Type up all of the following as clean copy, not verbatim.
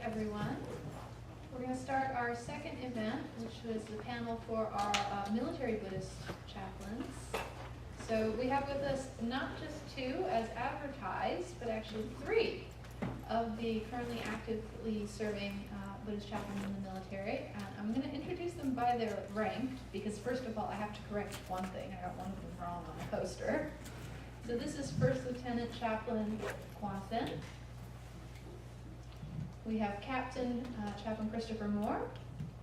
everyone. We're going to start our second event, which was the panel for our military Buddhist chaplains. So we have with us not just two as advertised, but actually three of the currently actively serving Buddhist chaplains in the military. And I'm going to introduce them by their rank, because first of all, I have to correct one thing. I got one of them wrong on the poster. So this is First Lieutenant Chaplain Kwon. We have Captain Chaplain Christopher Moore,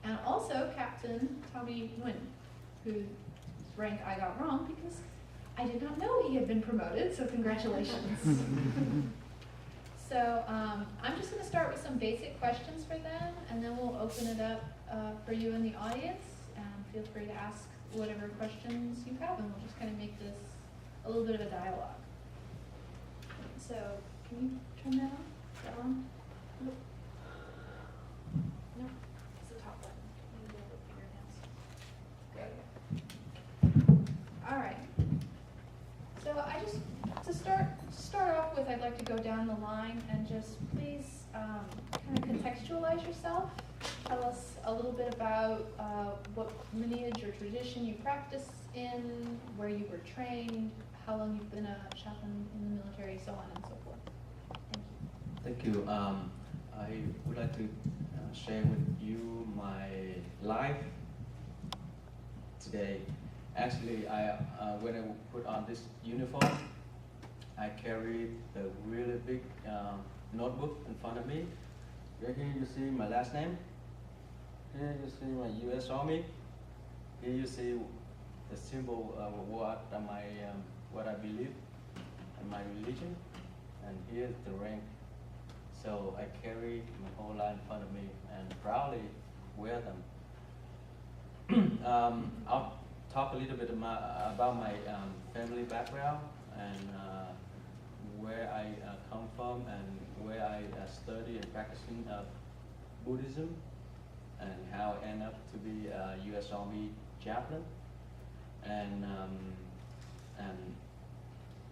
and also Captain Tommy Nguyen, whose rank I got wrong because I did not know he had been promoted, so congratulations. So I'm just going to start with some basic questions for them, and then we'll open it up for you in the audience, and feel free to ask whatever questions you have, and we'll just kind of make this a little bit of a dialogue. So, can you turn that on? Is that on? Nope. No, it's the top button. Maybe a little fingernails. Good. All right. So I just to start off with, I'd like to go down the line and just please kind of contextualize yourself. Tell us a little bit about what lineage or tradition you practice in, where you were trained, how long you've been a chaplain in the military, so on and so forth. Thank you. Thank you. I would like to share with you my life today. Actually, when I put on this uniform, I carried a really big notebook in front of me. Right here you see my last name. Here you see my U.S. Army. Here you see the symbol of what I believe and my religion. And here's the rank. So I carry my whole life in front of me and proudly wear them. I'll talk a little bit about my family background and where I come from and where I study and practicing Buddhism, and how I end up to be a U.S. Army chaplain. And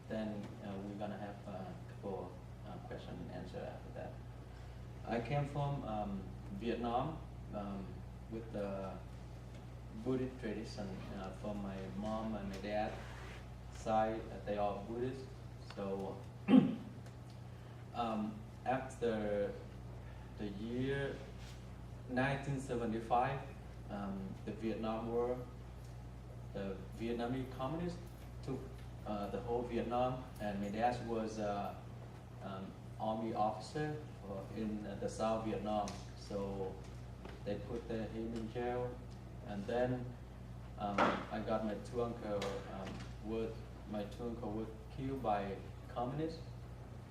then we're gonna have a couple question and answer after that. I came from Vietnam with the Buddhist tradition from my mom and my dad side. They are Buddhist. So after the year 1975, the Vietnam War, the Vietnamese communists took the whole Vietnam, and my dad was army officer in the South Vietnam. So they put him in jail, and then I got my two uncles were killed by communists,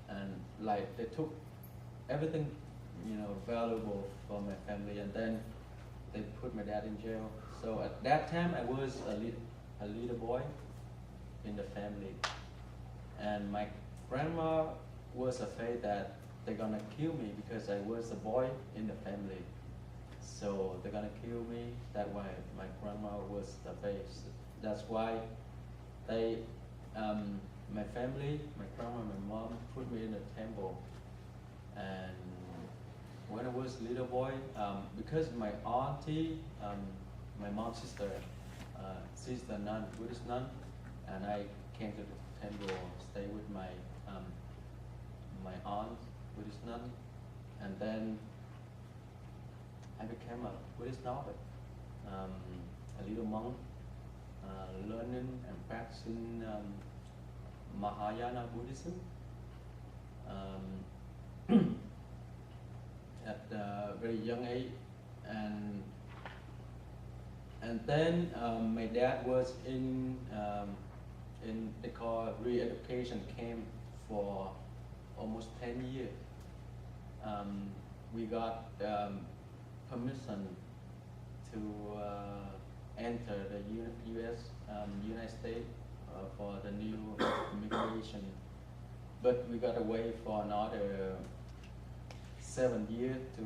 and like they took everything valuable from my family, and then they put my dad in jail. So at that time I was a little boy in the family, and my grandma was afraid that they're gonna kill me because I was a boy in the family. So they're gonna kill me. That way my grandma was afraid. That's why they, my family, my grandma, my mom put me in a temple. And when I was a little boy, because my auntie, my mom's sister, she's the nun, Buddhist nun, and I came to the temple, stay with my aunt, Buddhist nun, and then I became a Buddhist novice, a little monk, learning and practicing Mahayana Buddhism at a very young age, and then my dad was in they call re-education camp for almost 10 years. We got permission to enter the U.S. United States for the new immigration, but we got to wait for another 7 years to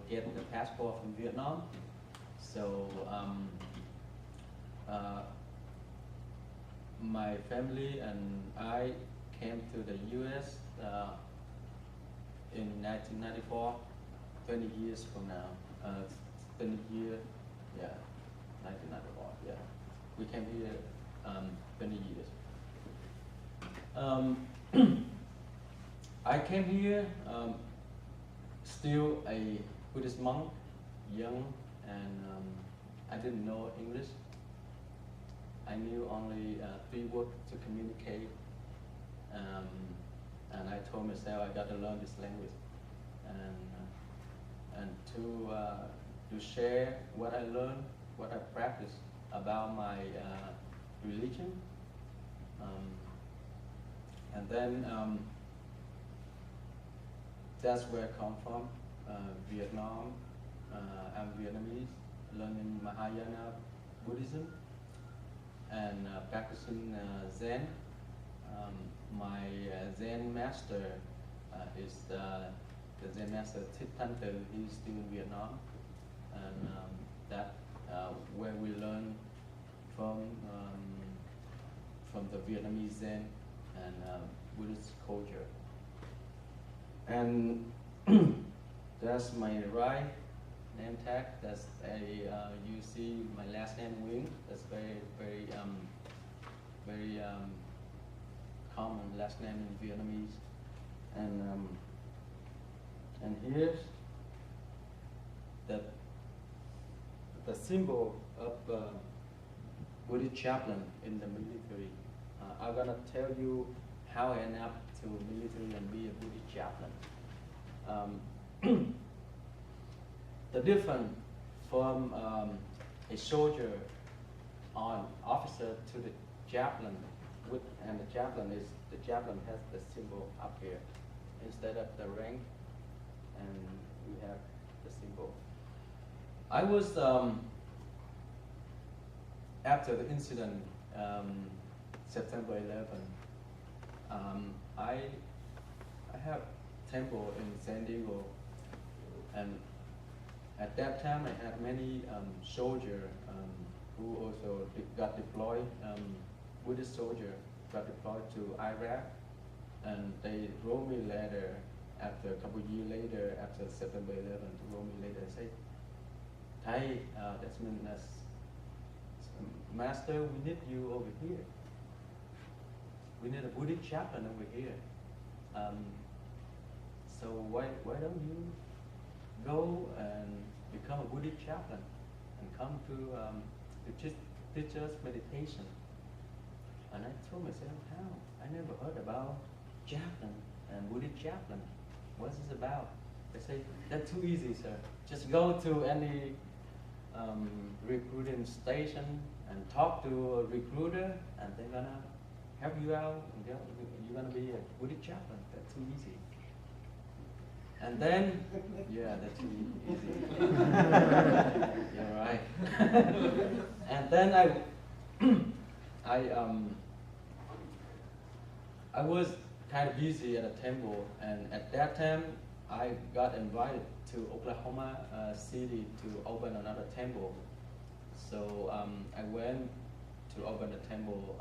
get the passport from Vietnam. So my family and I came to the U.S. In 1994, 20 years from now. 20 years, yeah, 1994, yeah. We came here 20 years. I came here still a Buddhist monk, young, and I didn't know English. I knew only 3 words to communicate, and I told myself I got to learn this language, and to share what I learned, what I practice about my religion, and then that's where I come from, Vietnam. I'm Vietnamese, learning Mahayana Buddhism and practicing Zen. My Zen master is the Zen master Thich Thanh Từ. He's still in Vietnam, and that where we learn from the Vietnamese Zen and Buddhist culture. And that's my right name tag. That's a you see my last name Nguyen. That's very common last name in Vietnamese. And here's the symbol of Buddhist chaplain in the military. I'm gonna tell you how I ended up to military and be a Buddhist chaplain. The difference from a soldier or officer to the chaplain, and the chaplain has the symbol up here instead of the rank, and we have the symbol. I was after the incident, September 11. I have temple in San Diego, and at that time I had many soldiers who also got deployed. Buddhist soldier got deployed to Iraq, and they wrote me a letter after a couple of years later, after September 11, they wrote me a letter and say, "Thầy, that's mean as Master, we need you over here. We need a Buddhist chaplain over here. So why don't you go and become a Buddhist chaplain and come to teach us meditation?" And I told myself, how? I never heard about chaplain and Buddhist chaplain. What's this about? They say, that's too easy, sir. Just go to any recruiting station and talk to a recruiter, and they're gonna help you out, and you're gonna be a Buddhist chaplain. That's too easy. And then, yeah, that's too easy. You're right. And then I was kind of busy at a temple, and at that time I got invited to Oklahoma City to open another temple. So I went to open a temple,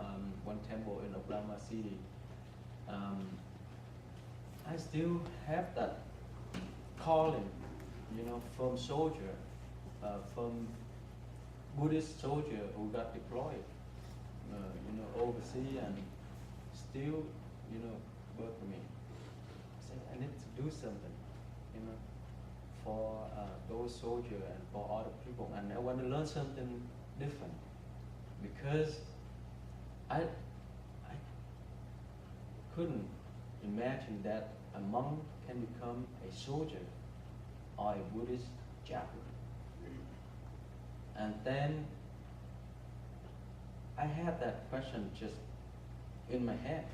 one temple in Oklahoma City. I still have that calling, from soldier, from Buddhist soldier who got deployed, overseas, and still, work for me. I said, I need to do something, for those soldiers and for other people, and I want to learn something different, because I couldn't imagine that a monk can become a soldier or a Buddhist chaplain. And then I had that question just in my head.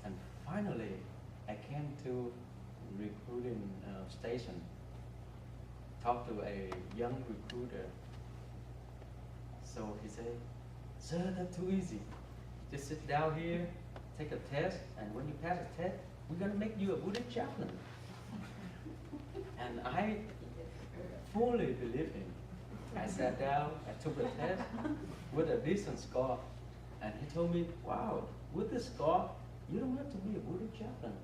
And finally, I came to recruiting station, talked to a young recruiter. So he said, "Sir, that's too easy. Just sit down here, take a test, and when you pass the test, we're gonna make you a Buddhist chaplain." And I fully believed him. I sat down, I took the test with a decent score, and he told me, "Wow, with this score, you don't have to be a Buddhist chaplain.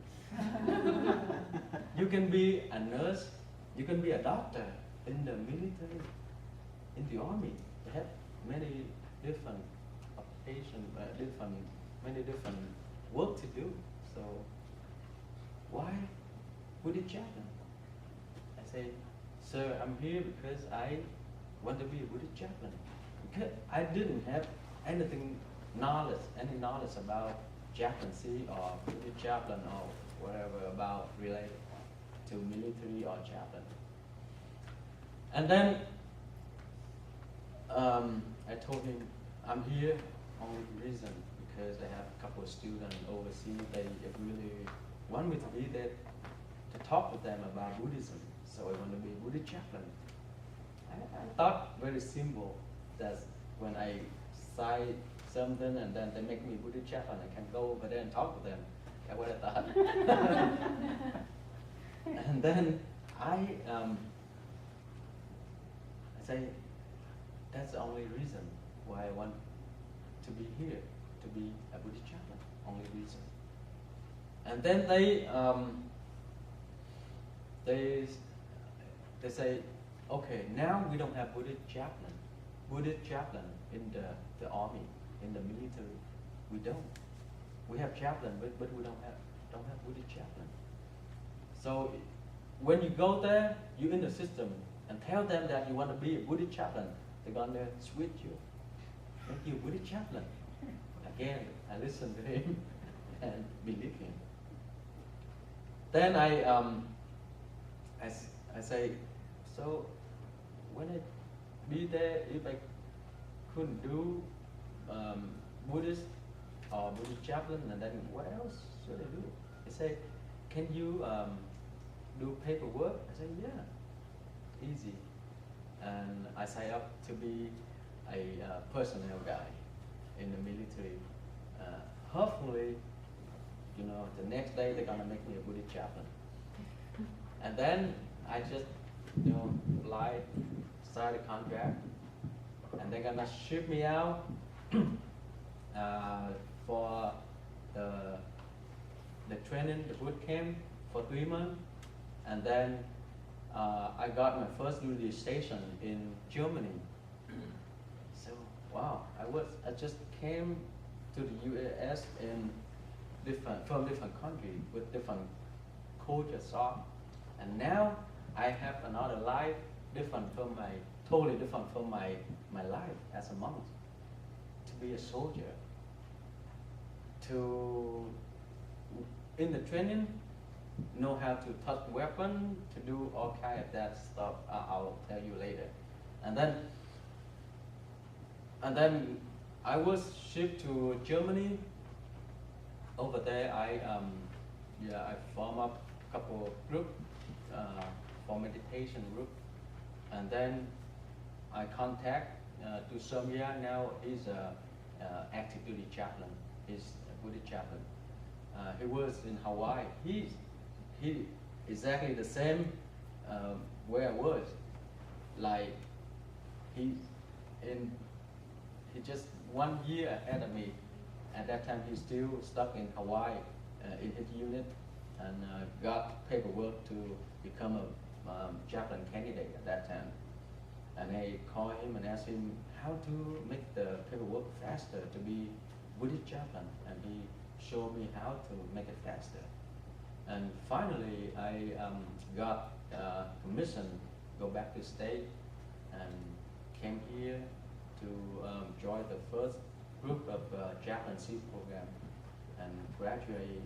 You can be a nurse, You can be a doctor in the military, in the army. They have many different occupation, many different work to do. So why Buddhist chaplain? I say, sir, I'm here because I want to be a Buddhist chaplain. Because I didn't have any knowledge about chaplaincy or Buddhist chaplain or whatever about related to military or chaplain. And then I told him, I'm here only reason because I have a couple of students overseas. They really want me to be there to talk with them about Buddhism. So I want to be a Buddhist chaplain. I thought very simple that when I say something and then they make me a Buddhist chaplain, I can go over there and talk to them. That's what I thought. And then I say, that's the only reason why I want to be here, to be a Buddhist chaplain, only reason. And then they say, okay, now we don't have Buddhist chaplain in the army, in the military. We don't. We have chaplain, but we don't have Buddhist chaplain. So when you go there, you're in the system and tell them that you want to be a Buddhist chaplain, they're gonna switch you, make you a Buddhist chaplain. Again, I listen to him and believe him. Then I say, so when I be there, if I couldn't do Buddhist or Buddhist chaplain, and then what else should I do? They say, can you do paperwork? I say, yeah, easy. And I sign up to be a personnel guy in the military. Hopefully, the next day they're gonna make me a Buddhist chaplain. And then I just, apply, sign a contract, and they're gonna ship me out for the training, the boot camp for 3 months, and then I got my first duty station in Germany. So wow, I just came to the U.S. from different countries with different culture shock, and now I have another life totally different from my life as a monk. To be a soldier, in the training, know how to touch weapon, to do all kind of that stuff. I'll tell you later. And then I was shipped to Germany. Over there, I form up a couple of group for meditation group, and then I contact to Somya. Now he's a active duty chaplain. He's a Buddhist chaplain. He was in Hawaii. He exactly the same where I was. Like he just 1 year ahead of me. At that time, he's still stuck in Hawaii in his unit, and got paperwork to become a chaplain candidate at that time. And I called him and asked him how to make the paperwork faster to be Buddhist chaplain, and he showed me how to make it faster. And finally, I got permission to go back to state and came here to join the first group of chaplaincy program and graduate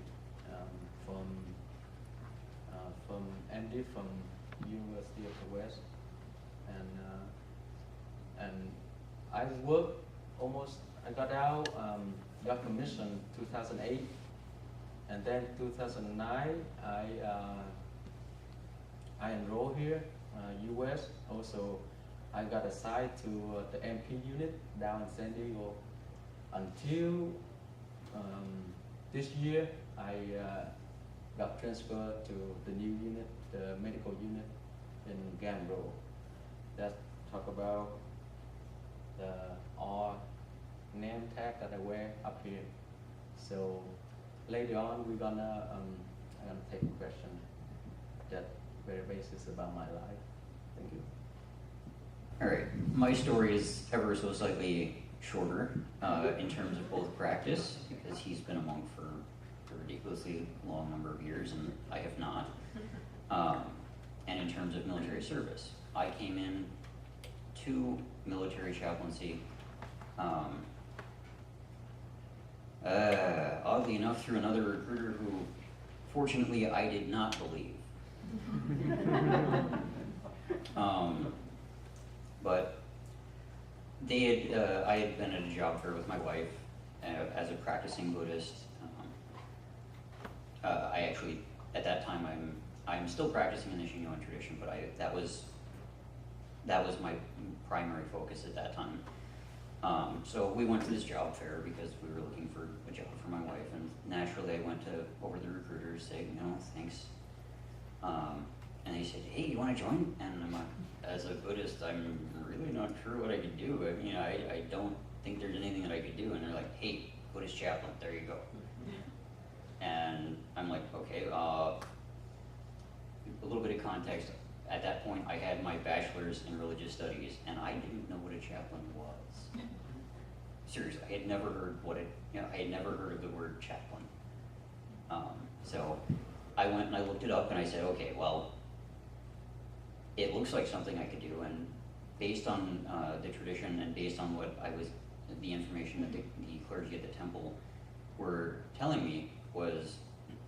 from MD from University of the West, and I worked almost. I got out, got commission 2008, and then 2009 I enrolled here, US. Also, I got assigned to the MP unit down in San Diego until this year. I got transferred to the new unit, the medical unit in Gambro. That talk about the R name tag that I wear up here. So later on, I'm gonna take a question that very basis about my life. Thank you. All right, my story is ever so slightly shorter in terms of both practice, because he's been a monk for a ridiculously long number of years, and I have not. And in terms of military service, I came in to military chaplaincy, oddly enough, through another recruiter who, fortunately, I did not believe. But I had been at a job fair with my wife as a practicing Buddhist. I actually, at that time, I'm still practicing in the Shingon tradition, but that was my primary focus at that time. So we went to this job fair because we were looking for a job for my wife, and naturally I went over the recruiters saying, no, thanks. And they said, hey, you want to join? And I'm like, as a Buddhist, I'm really not sure what I could do. I don't think there's anything that I could do. And they're like, hey, Buddhist chaplain, there you go. And I'm like, okay, a little bit of context. At that point, I had my bachelor's in religious studies, and I didn't know what a chaplain was. Seriously, I had never heard I had never heard of the word chaplain. So I went and I looked it up, and I said, okay, well, it looks like something I could do, and based on the tradition and based on the information that the clergy at the temple were telling me was,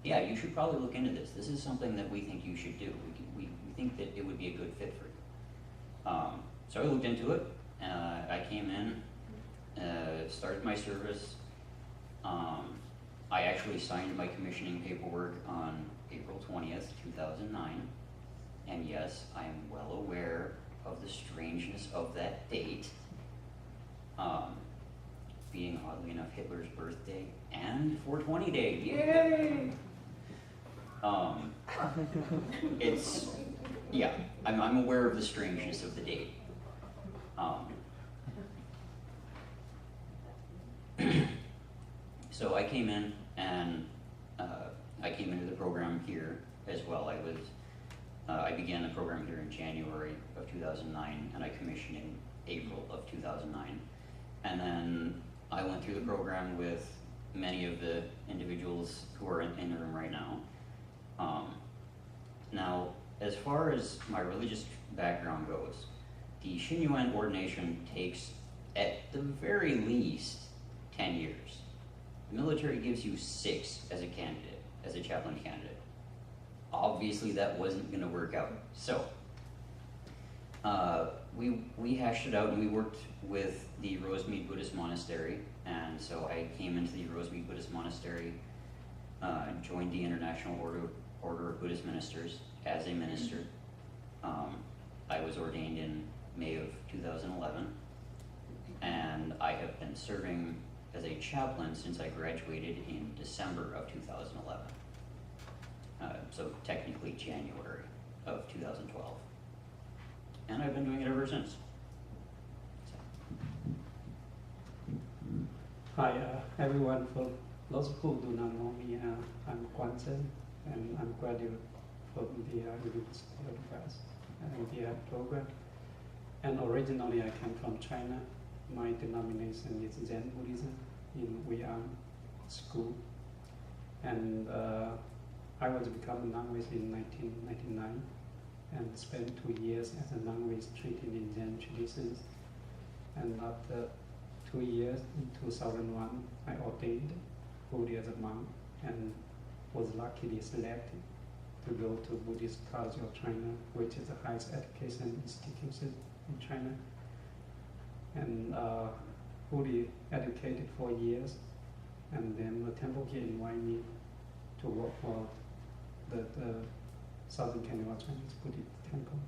yeah, you should probably look into this. This is something that we think you should do. We think that it would be a good fit for you. So I looked into it. I came in, started my service. I actually signed my commissioning paperwork on April 20th, 2009. And yes, I am well aware of the strangeness of that date, being oddly enough Hitler's birthday and 420 Day. Yay! I'm aware of the strangeness of the date. So I came in, and I came into the program here as well. I began the program here in January of 2009, and I commissioned in April of 2009. And then I went through the program with many of the individuals who are in the room right now. Now, as far as my religious background goes, the Shinyuan ordination takes, at the very least, 10 years. The military gives you 6 as a candidate, as a chaplain candidate. Obviously, that wasn't going to work out. So, we hashed it out, and we worked with the Rosemead Buddhist Monastery. And so I came into the Rosemead Buddhist Monastery, joined the International Order of Buddhist Ministers as a minister. I was ordained in May of 2011, and I have been serving as a chaplain since I graduated in December of 2011. So technically January of 2012. And I've been doing it ever since. Hi, everyone. For those who do not know me, I'm Guanzhen, and I'm graduate from the University of West and the program. And originally, I came from China. My denomination is Zen Buddhism in Weiyang School, and I was become a novice in 1999, and spent 2 years as a novice treating in Zen traditions. And after 2 years, in 2001, I ordained fully as a monk, and was luckily selected to go to Buddhist College of China, which is the highest education institution in China. And fully educated for years, and then the temple here invited me to work for the Southern Canada Chinese Buddhist temple.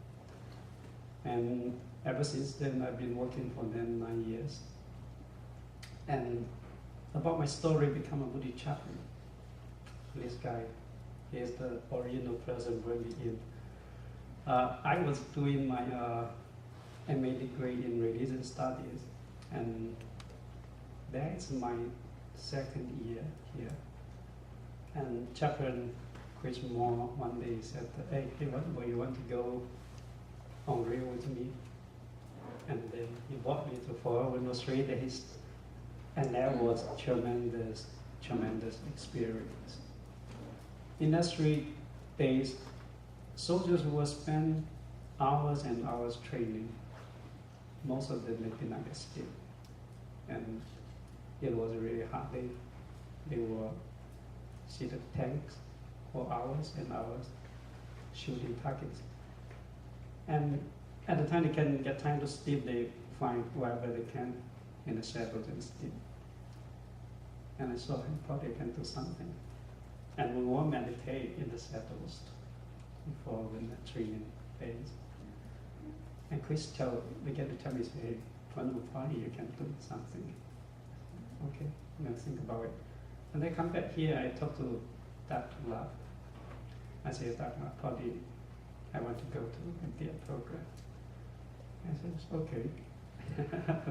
And ever since then, I've been working for them 9 years. And about my story, become a Buddhist chaplain. This guy, he is the original person bring me in. I was doing my MA degree in religion studies, and that's my second year here. And chaplain Chris Moore one day said, "Hey, where you want to go on Rio with me?" And then he brought me to for almost 3 days, and that was tremendous experience. In that 3 days, soldiers will spend hours and hours training. Most of them did not get skill, and it was really hard. They will see the tanks for hours and hours, shooting targets. And at the time they can get time to sleep, they find wherever they can in the shadows and sleep. And I saw him probably can do something. And we will meditate in the shadows before the training phase. And Chris began to tell me, say, "Hey, from the party you can do something." Okay, I'm gonna think about it. When I come back here, I talk to Dr. Love. I say, "Dr. Love, probably I want to go to MDF program." I said, "Okay."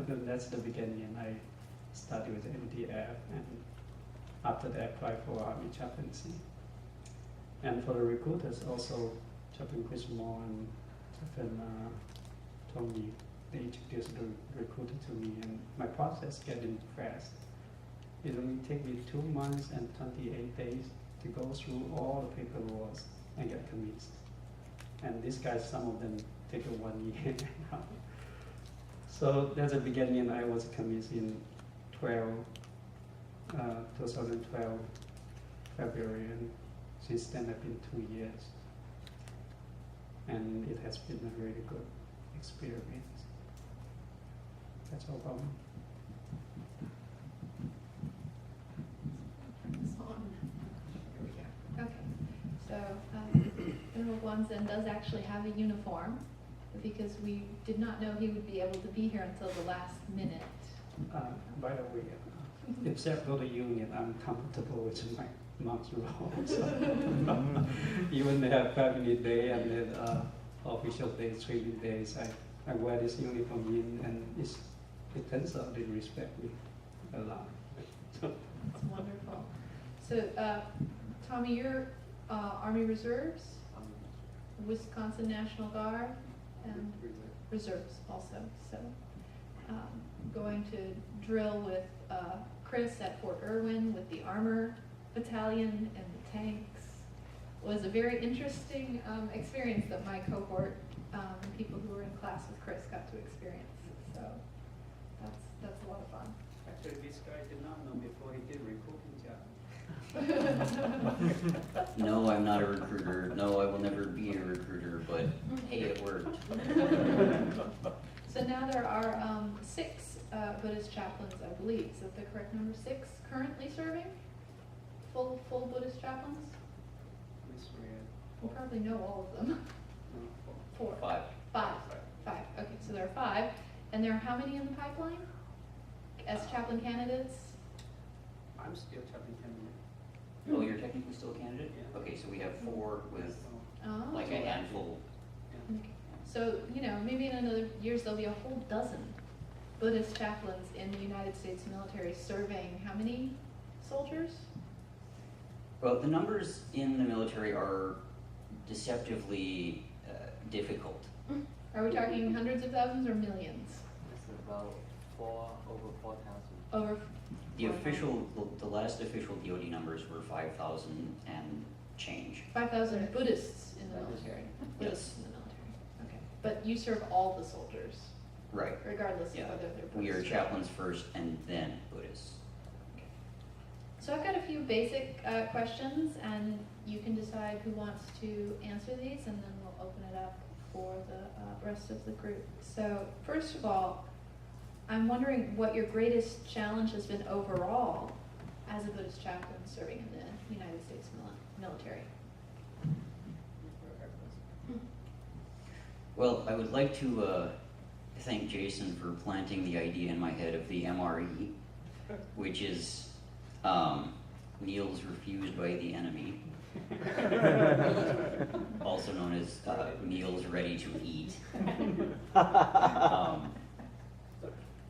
Then that's the beginning. I started with MDF, and after that, I applied for Army chaplaincy. And for the recruiters, also Chaplain Chris Moore and Chaplain Tony, they introduced the recruiter to me, and my process getting fast. It only take me 2 months and 28 days to go through all the paperwork and get committed. And these guys, some of them take 1 year. So that's the beginning. I was committed in 2012, February, and since then I've been 2 years. And it has been a really good experience. That's all about me. This on. Here we go. Okay, so General Guanzin does actually have a uniform because we did not know he would be able to be here until the last minute. By the way, except for the union, I'm comfortable with my mom's role. So even they have family day and then official days, training days, I wear this uniform in, and it turns out they respect me a lot. That's wonderful. So, Tommy, you're Army Reserves, Wisconsin National Guard, and Reserves also. So, going to drill with Chris at Fort Irwin with the Armor Battalion and the tanks was a very interesting experience that my cohort and people who were in class with Chris got to experience. So that's a lot of fun. Actually, this guy did not know before he did recruiting job. No, I'm not a recruiter. No, I will never be a recruiter, but hey, it worked. So now there are 6 Buddhist chaplains, I believe. Is that the correct number? 6 currently serving? Full Buddhist chaplains? You probably know all of them. 4. 5. 5. Okay, so there are 5. And there are how many in the pipeline as chaplain candidates? I'm still chaplain candidate. Oh, you're technically still a candidate? Yeah. Okay, so we have 4 with Oh. like a handful. Okay. So, maybe in another years there'll be a whole dozen Buddhist chaplains in the United States military serving how many soldiers? Well, the numbers in the military are deceptively difficult. Are we talking hundreds of thousands or millions? It's about over 4,000. Over The last official DoD numbers were 5,000 and change. 5,000 Buddhists in the military. Yes. Buddhists in the military. Okay. But you serve all the soldiers, Right. regardless of Yeah. whether they're Buddhist. We are or- chaplains first and then Buddhists. So I've got a few basic questions, and you can decide who wants to answer these, and then we'll open it up for the rest of the group. So first of all, I'm wondering what your greatest challenge has been overall as a Buddhist chaplain serving in the United States military. Well, I would like to thank Jason for planting the idea in my head of the MRE, which is meals refused by the enemy, also known as meals ready to eat.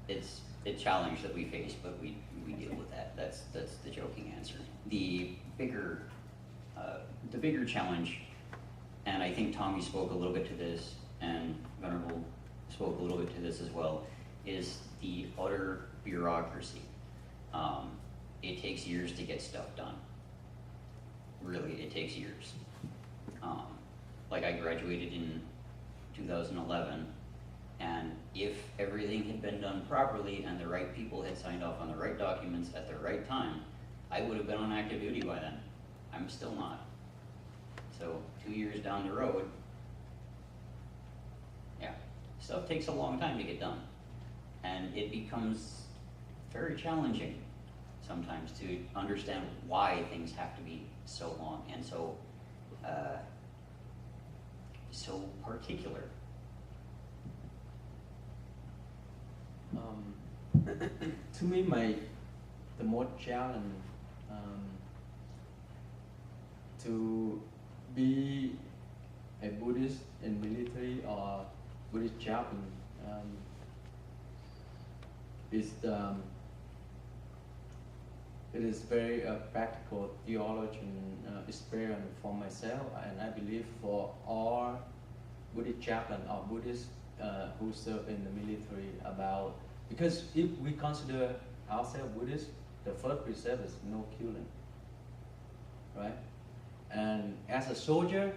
It's a challenge that we face, but we deal with that. That's the joking answer. The bigger The bigger challenge, and I think Tommy spoke a little bit to this, and Venerable spoke a little bit to this as well, is the utter bureaucracy. It takes years to get stuff done. Really, it takes years. Like I graduated in 2011, and if everything had been done properly and the right people had signed off on the right documents at the right time, I would have been on active duty by then. I'm still not. So 2 years down the road, yeah, stuff takes a long time to get done. And it becomes very challenging sometimes to understand why things have to be so long and so particular. To me, the more challenge to be a Buddhist in military or Buddhist chaplain is it is very practical theologian experience for myself, and I believe for all Buddhist chaplain or Buddhists who serve in the military, about, because if we consider ourselves Buddhist, the first precept is no killing, right? And as a soldier,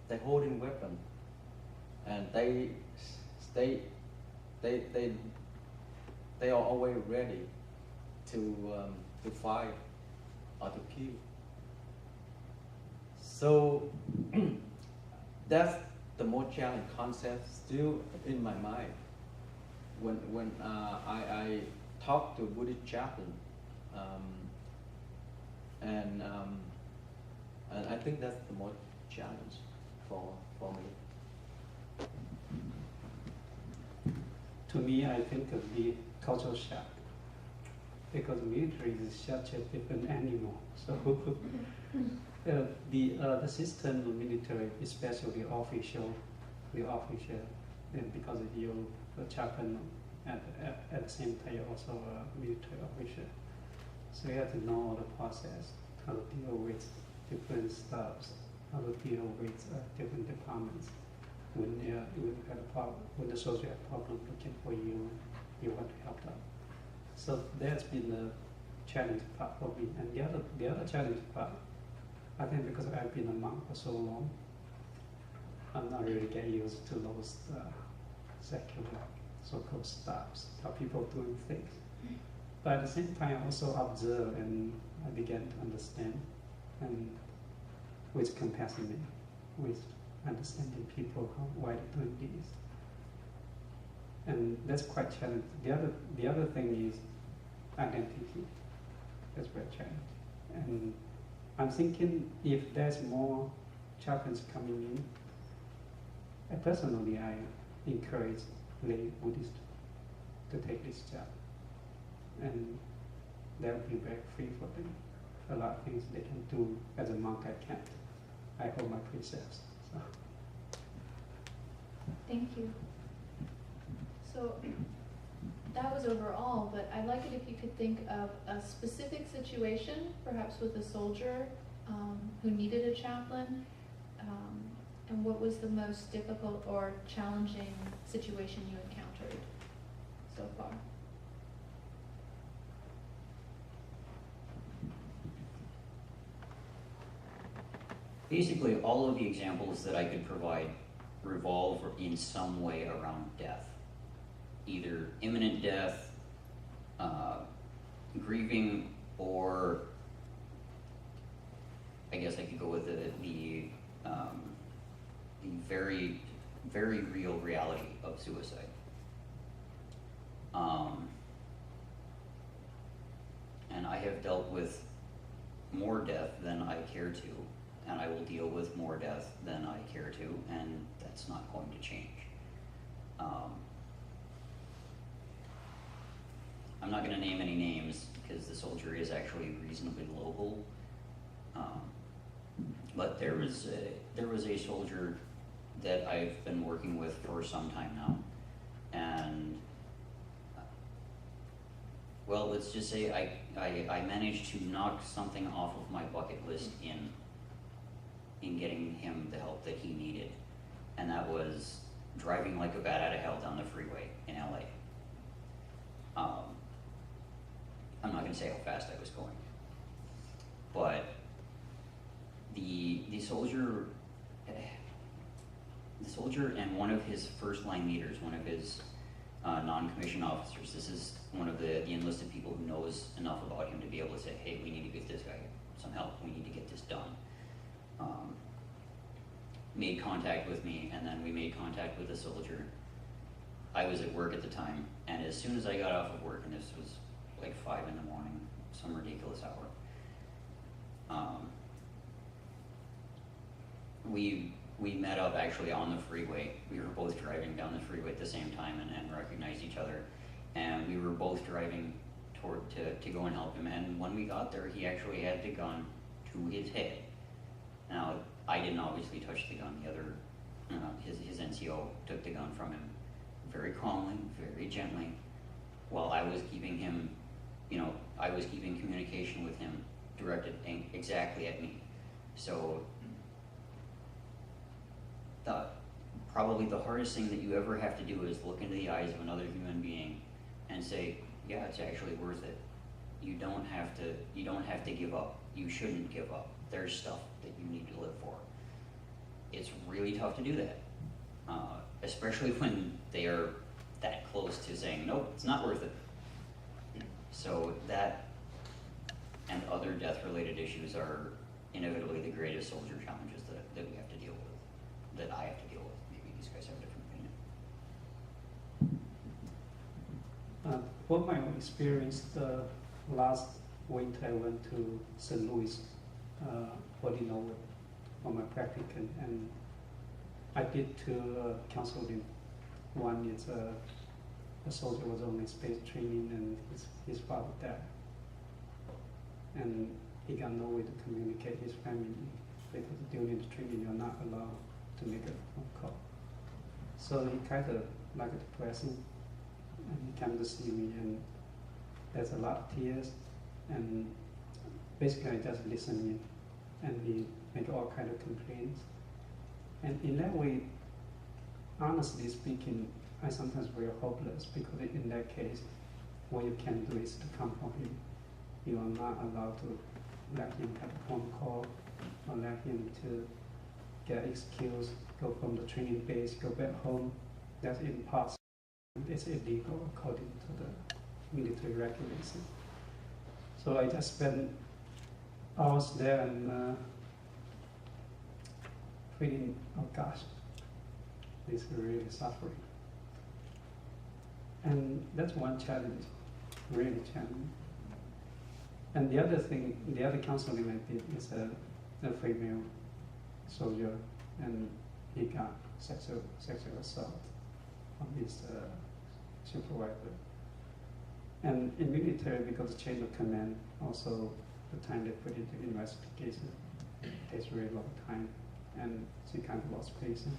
they holding weapon, and they are always ready to fight or to kill. So that's the more challenging concept still in my mind. When I talk to a Buddhist chaplain, and I think that's the more challenge for me. To me, I think of the cultural shock, because military is such a different animal. So the system of military, especially the official, and because you a chaplain at the same time you're also a military officer, so you have to know the process, how to deal with different staffs, how to deal with different departments. When you have a problem, when the soldier has a problem looking for you, you want to help them. So that's been the challenge part for me. And the other challenge part, I think because I've been a monk for so long, I'm not really get used to those secular so-called staffs, how people doing things. But at the same time, I also observe and I began to understand, and with compassion, with understanding people why they're doing this. And that's quite challenging. The other thing is identity. That's very challenging. And I'm thinking if there's more chaplains coming in, personally I encourage lay Buddhists to take this job. And that will be very free for them. A lot of things they can do as a monk I can't. I hold my precepts. So. Thank you. So that was overall, but I'd like it if you could think of a specific situation, perhaps with a soldier who needed a chaplain, and what was the most difficult or challenging situation you encountered so far? Basically, all of the examples that I could provide revolve in some way around death. Either imminent death, grieving, or I guess I could go with the very, very real reality of suicide. And I have dealt with more death than I care to, and I will deal with more death than I care to, and that's not going to change. I'm not going to name any names because the soldier is actually reasonably local. But there was a soldier that I've been working with for some time now, and well, let's just say I managed to knock something off of my bucket list in in getting him the help that he needed, and that was driving like a bat out of hell down the freeway in LA. I'm not gonna say how fast I was going, but the soldier and one of his first line leaders, one of his non-commissioned officers, this is one of the enlisted people who knows enough about him to be able to say, hey, we need to get this guy some help, we need to get this done. Made contact with me, and then we made contact with the soldier. I was at work at the time, and as soon as I got off of work, and this was like 5 in the morning, some ridiculous hour, we met up actually on the freeway. We were both driving down the freeway at the same time and recognized each other, and we were both driving toward to go and help him. And when we got there, he actually had the gun to his head. Now, I didn't obviously touch the gun. The other, his NCO took the gun from him very calmly, very gently, while I was keeping him, I was keeping communication with him directed exactly at me. So, probably the hardest thing that you ever have to do is look into the eyes of another human being and say, yeah, it's actually worth it. You don't have to give up. You shouldn't give up. There's stuff that you need to live for. It's really tough to do that, especially when they are that close to saying, nope, it's not worth it. So that and other death-related issues are inevitably the greatest soldier challenges that we have to deal with, that I have to deal with. Maybe these guys have a different opinion. From my own experience, the last winter I went to St. Louis for the Norwood for my practicum, and I did two counseling. One is a soldier was on his space training, and his father died, and he got no way to communicate his family because during the training you're not allowed to make a phone call. So he kind of like depressing, and he came to see me, and there's a lot of tears, and basically I just listened in, and he made all kind of complaints, and in that way, honestly speaking, I sometimes feel hopeless because in that case, what you can do is to comfort him. You are not allowed to let him have a phone call or let him to get excused, go from the training base, go back home. That's impossible. It's illegal according to the military regulation. So I just spent hours there and feeling, oh gosh, this is really suffering. And that's one challenge, really challenging. And the other thing, the other counseling I did is a female soldier, and he got sexual assault from his supervisor. And in military, because the chain of command, also the time they put into investigation takes a really long time, and she kind of lost patience.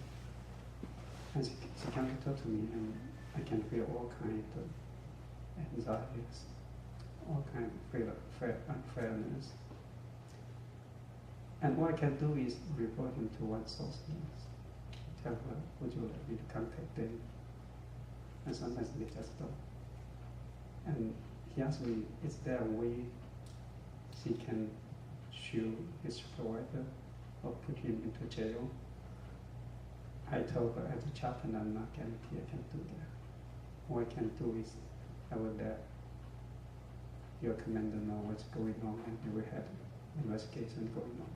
And she came to talk to me, and I can feel all kinds of anxieties, all kinds of unfairness. And what I can do is report him to one source nurse. Tell her, would you like me to contact them? And sometimes they just don't. And he asked me, is there a way she can sue his supervisor or put him into jail? I told her, as a chaplain, I'm not guaranteed I can do that. What I can do is I will let your commander know what's going on, and he will have an investigation going on.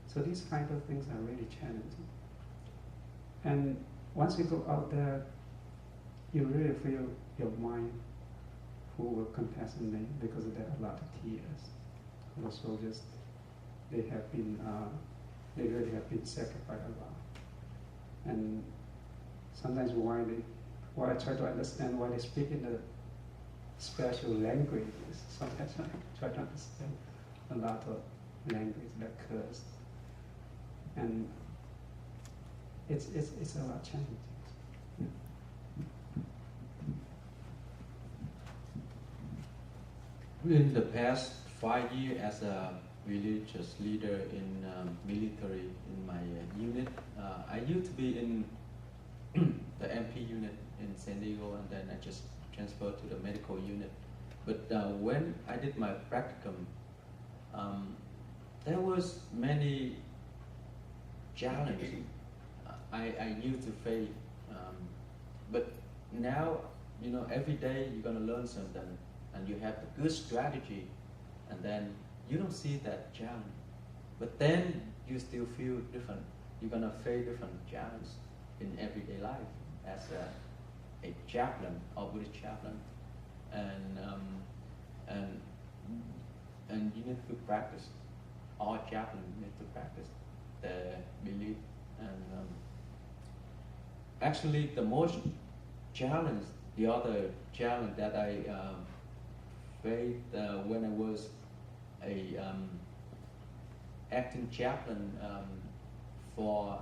So these kind of things are really challenging. And once you go out there, you really feel your mind full will compassionate because there are a lot of tears. The soldiers, they really have been sacrificed a lot. And sometimes why I try to understand why they speak in the special languages. Sometimes I try to understand a lot of language that curse. And it's a lot challenging. In the past 5 years as a religious leader in military in my unit. I used to be in the MP unit in San Diego, and then I just transferred to the medical unit. But when I did my practicum, there was many challenges I used to face. But now, you know, every day you're gonna learn something, and you have a good strategy, and then you don't see that challenge. But then you still feel different. You're gonna face different challenges in everyday life as a chaplain or Buddhist chaplain, and you need to practice. All chaplains need to practice their belief, and actually the most challenge, the other challenge that I faced when I was a acting chaplain for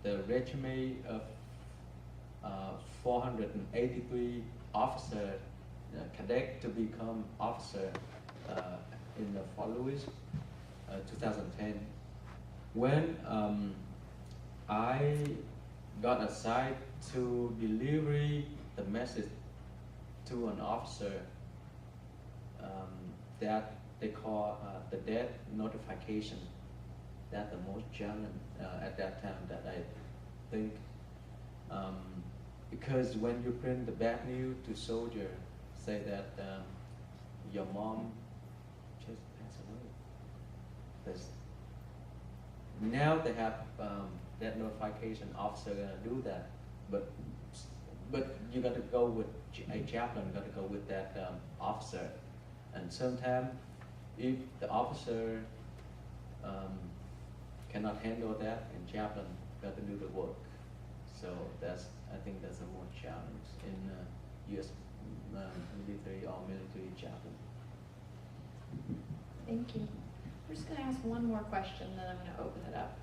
the regiment of 483 officer cadet to become officer in the Fort Lewis, 2010. When I got assigned to deliver the message to an officer that they call the death notification. That's the most challenge at that time that I think, because when you bring the bad news to soldier, say that your mom just passed away. Now they have that notification, officer gonna do that, but you got to go with a chaplain, got to go with that officer, and sometimes if the officer cannot handle that, and chaplain got to do the work. So I think that's a more challenge in U.S. Military or military chaplain. Thank you. We're just going to ask one more question, then I'm going to open it up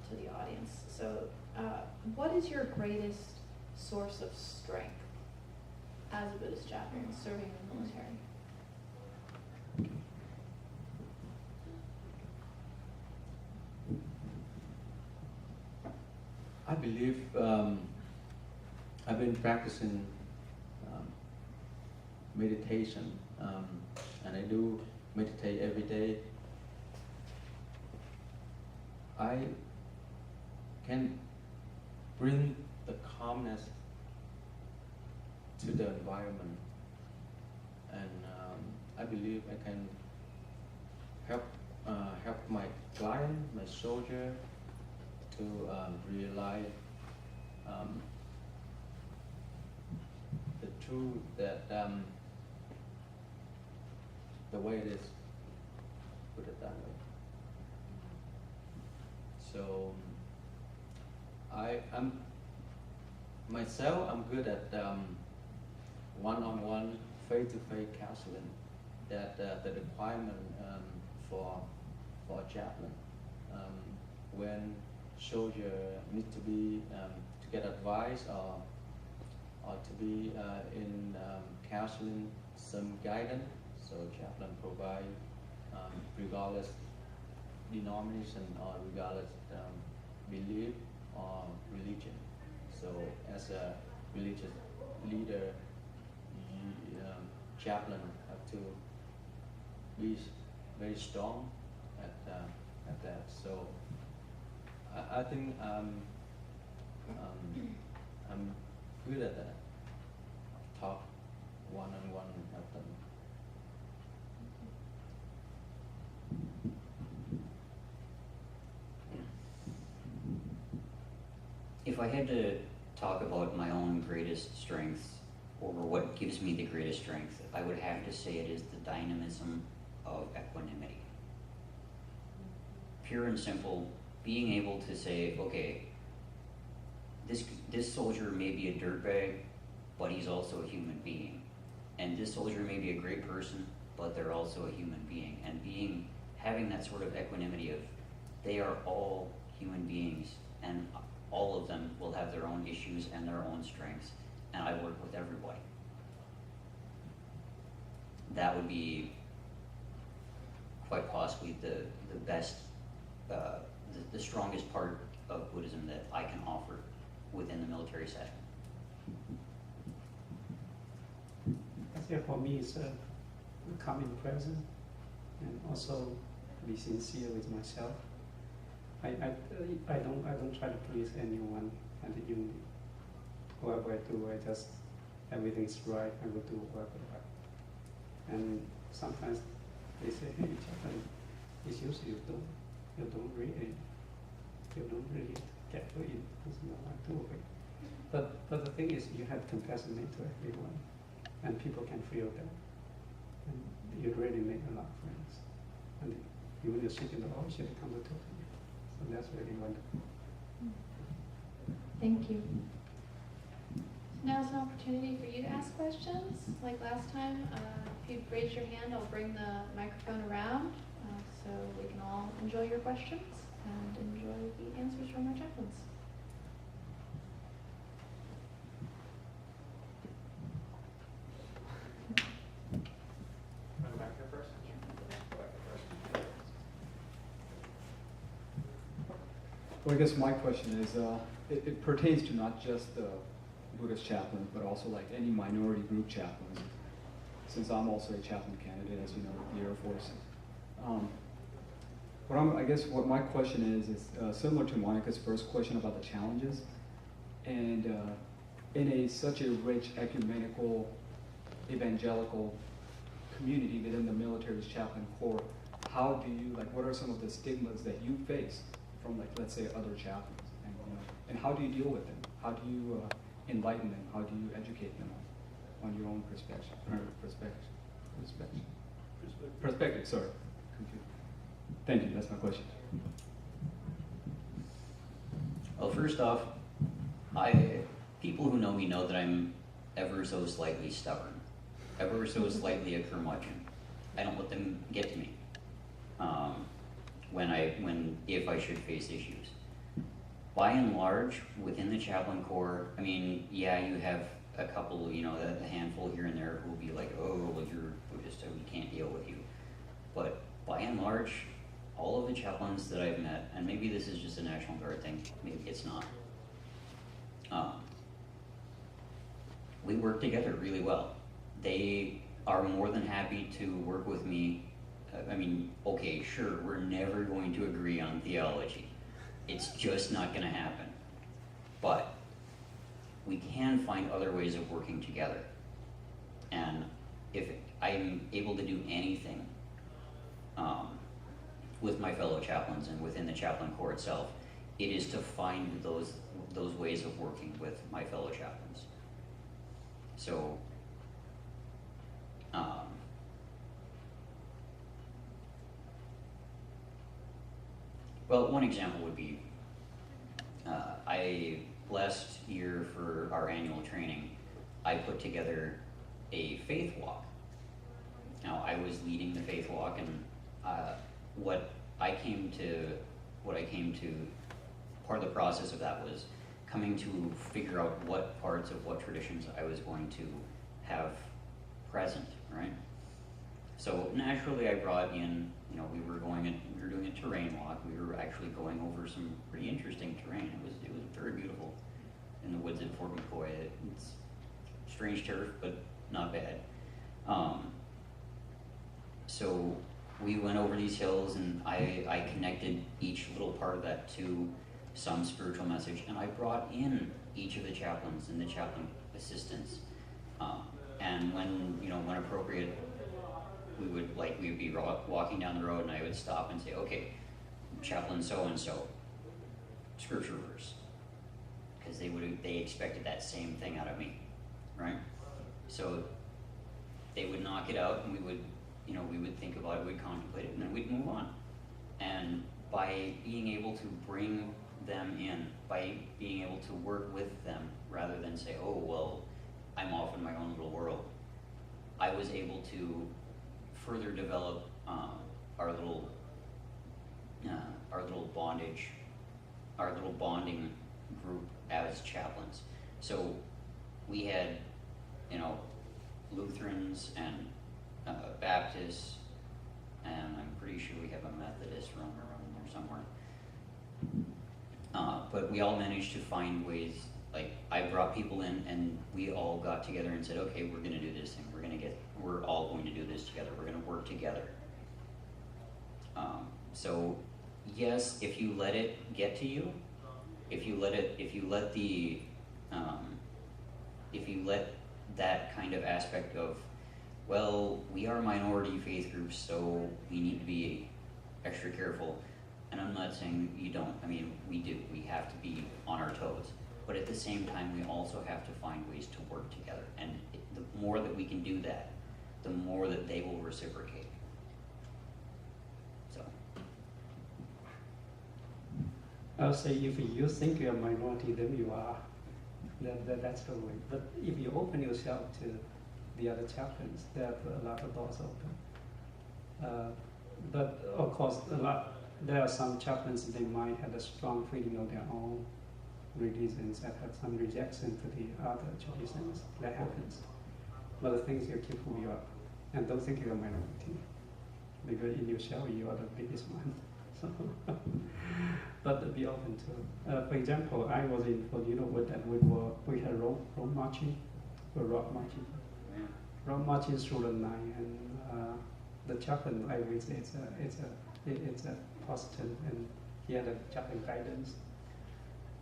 to the audience. So, what is your greatest source of strength as a Buddhist chaplain serving in the military? I believe I've been practicing meditation, and I do meditate every day. I can bring the calmness to the environment, and I believe I can help my client, my soldier, to realize the truth that the way it is, put it that way. So I'm good at one-on-one, face-to-face counseling. That the requirement for a chaplain. When soldier need to be to get advice or to be in counseling, some guidance. So chaplain provide regardless denomination or regardless belief or religion. So as a religious leader, chaplain have to be very strong at that. So I think I'm good at that. Talk one-on-one and help them. If I had to talk about my own greatest strengths, or what gives me the greatest strength, I would have to say it is the dynamism of equanimity. Pure and simple, being able to say, okay, this soldier may be a dirtbag, but he's also a human being. And this soldier may be a great person, but they're also a human being. And having that sort of equanimity of, they are all human beings, and all of them will have their own issues and their own strengths, and I work with everybody. That would be quite possibly the best, the strongest part of Buddhism that I can offer within the military setting. I think for me, it's coming present and also be sincere with myself. I don't try to please anyone, and even whatever I do, I just everything's right. I will do whatever right. And sometimes they say, "Hey, Chaplain, it's usually you don't really get to it. There's no one to it." But the thing is, you have compassion to everyone, and people can feel that, and you really make a lot of friends. And even you sit in the ocean, they come to talk to you. So that's really wonderful. Thank you. Now's an opportunity for you to ask questions. Like last time, if you'd raise your hand, I'll bring the microphone around so we can all enjoy your questions and enjoy the answers from our chaplains. Go back here first? Well, I guess my question is, it pertains to not just the Buddhist chaplains, but also like any minority group chaplains, since I'm also a chaplain candidate, as you know, with the Air Force. I guess what my question is similar to Monica's first question about the challenges. And in such a rich ecumenical, evangelical community within the military's chaplain corps, how do you, like, what are some of the stigmas that you face from, like, let's say, other chaplains? And how do you deal with them? How do you enlighten them? How do you educate them on your own perspective? Sorry. Thank you. That's my question. Well, first off, people who know me know that I'm ever so slightly stubborn, ever so slightly a curmudgeon. I don't let them get to me if I should face issues. By and large, within the chaplain corps, I mean, yeah, you have a couple, a handful here and there who will be like, "Oh, well, you're Buddhist, so we can't deal with you." But by and large, all of the chaplains that I've met, and maybe this is just a National Guard thing, maybe it's not, we work together really well. They are more than happy to work with me. Okay, sure, we're never going to agree on theology. It's just not going to happen. But we can find other ways of working together. And if I'm able to do anything with my fellow chaplains and within the chaplain corps itself, it is to find those ways of working with my fellow chaplains. So, well, one example would be, last year for our annual training, I put together a faith walk. Now, I was leading the faith walk, and what I came to, part of the process of that was coming to figure out what parts of what traditions I was going to have present, right? So naturally I brought in, we were doing a terrain walk. We were actually going over some pretty interesting terrain. It was very beautiful in the woods at Fort McCoy. It's strange turf, but not bad. So we went over these hills, and I connected each little part of that to some spiritual message, and I brought in each of the chaplains and the chaplain assistants. And when appropriate, we would be walking down the road, and I would stop and say, "Okay, chaplain so-and-so, scripture verse," because they expected that same thing out of me, right? So they would knock it out, and we would think about it, we'd contemplate it, and then we'd move on. And by being able to bring them in, by being able to work with them, rather than say, "Oh, well, I'm off in my own little world," I was able to further develop our little bonding group as chaplains. So we had, Lutherans and Baptists and I'm pretty sure we have a Methodist room around there somewhere. But we all managed to find ways, like I brought people in and we all got together and said, okay, we're gonna do this thing, we're all going to do this together, we're gonna work together. So yes, if you let it get to you, if you let that kind of aspect of, well, we are minority faith groups, so we need to be extra careful. And I'm not saying you don't, I mean, we do, we have to be on our toes. But at the same time, we also have to find ways to work together. And the more that we can do that, the more that they will reciprocate. So. I'll say if you think you're a minority, then you are. That's the way. But if you open yourself to the other chaplains, there are a lot of doors open. But of course, there are some chaplains, they might have a strong feeling of their own religions that have some rejection to the other traditions. That happens. But the thing is, you keep who you are, and don't think you're a minority, because in yourself you are the biggest one. So, but be open to. For example, I was in with that we had road marching, rock marching. Rock marching through the night, and the chaplain I would say it's a positive, and he had a chaplain guidance.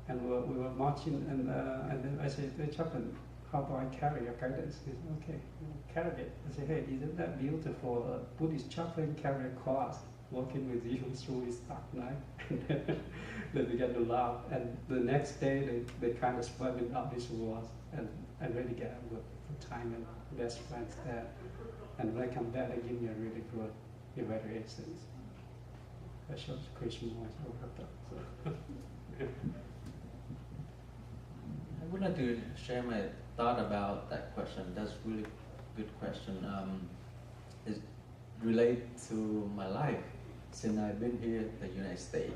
And we were marching, and then I said, "Hey, chaplain, how about I carry your guidance?" He said, "Okay, carry it." I said, "Hey, isn't that beautiful? A Buddhist chaplain carry a cross, walking with you through this dark night." And they began to laugh. And the next day, they kind of spread it out these words, and I really get a good time and best friends there. And when I come back, they give me a really good evaluations. I showed Christian voice over that. So. I would like to share my thought about that question. That's really good question. It relates to my life since I've been here in the United States.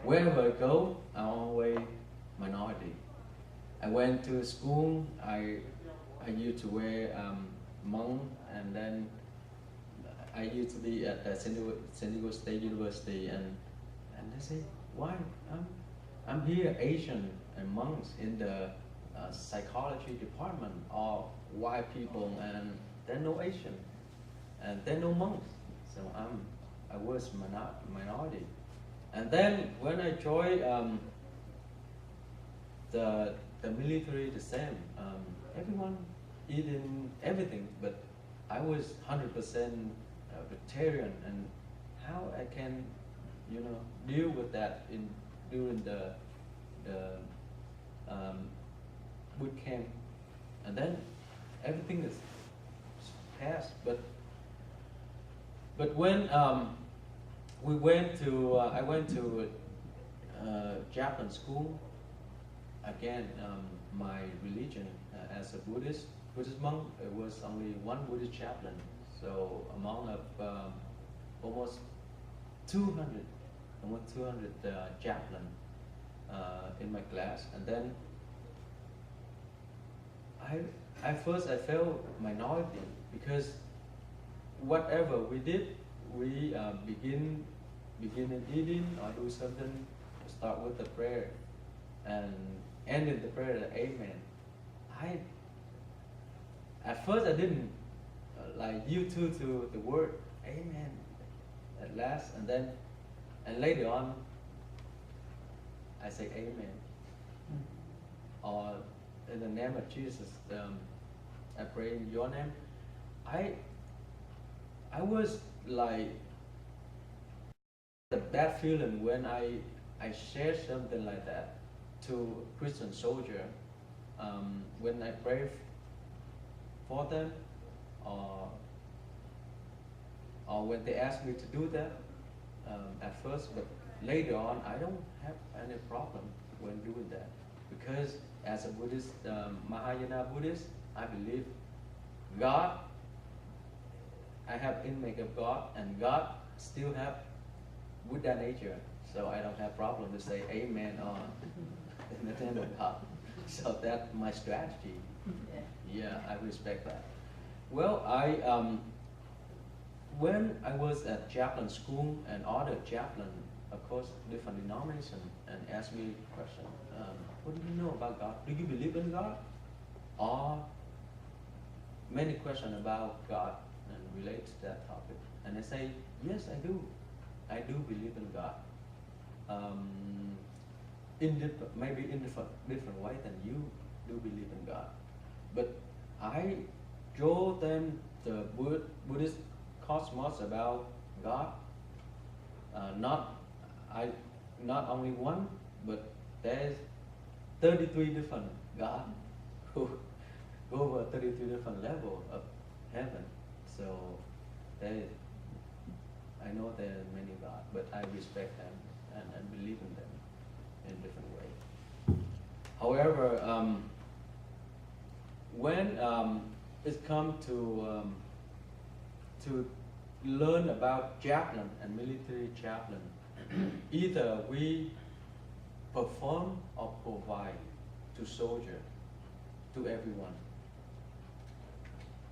Wherever I go, I'm always minority. I went to school. I used to wear monk, and then I used to be at the San Diego State University, and they say, why? I'm here Asian and monks in the psychology department, all white people, and they're no Asian, and they're no monks. So I was minority. And then when I joined the military, the same. Everyone eating everything, but I was 100% vegetarian, and how I can, deal with that during the boot camp, and then everything is passed. But when I went to Japan school. Again, my religion as a Buddhist monk, it was only one Buddhist chaplain. So among of almost 200 chaplain in my class, and then I felt minority, because whatever we did, we begin in eating or do something, start with the prayer and end in the prayer, amen. At first I didn't yield to the word amen at last, and later on I say amen, or in the name of Jesus, I pray in your name. I was like the bad feeling when I share something like that to Christian soldier, when I pray for them, or when they ask me to do that at first, but later on I don't have any problem when doing that, because as a Buddhist, Mahayana Buddhist, I believe God, I have image of God, and God still have Buddha nature, so I don't have problem to say amen or in the name of God. So that's my strategy. Yeah, I respect that. Well, when I was at chaplain school and other chaplain across different denominations and asked me question, what do you know about God? Do you believe in God? Or many questions about God and relate to that topic. And I say, yes, I do. I do believe in God. Maybe in different way than you do believe in God. But I show them the Buddhist cosmos about God. Not only one, but there's 33 different God who go over 33 different level of heaven. So I know there are many gods, but I respect them and believe in them in a different way. However, when it comes to learn about chaplain and military chaplain, either we perform or provide to soldier, to everyone.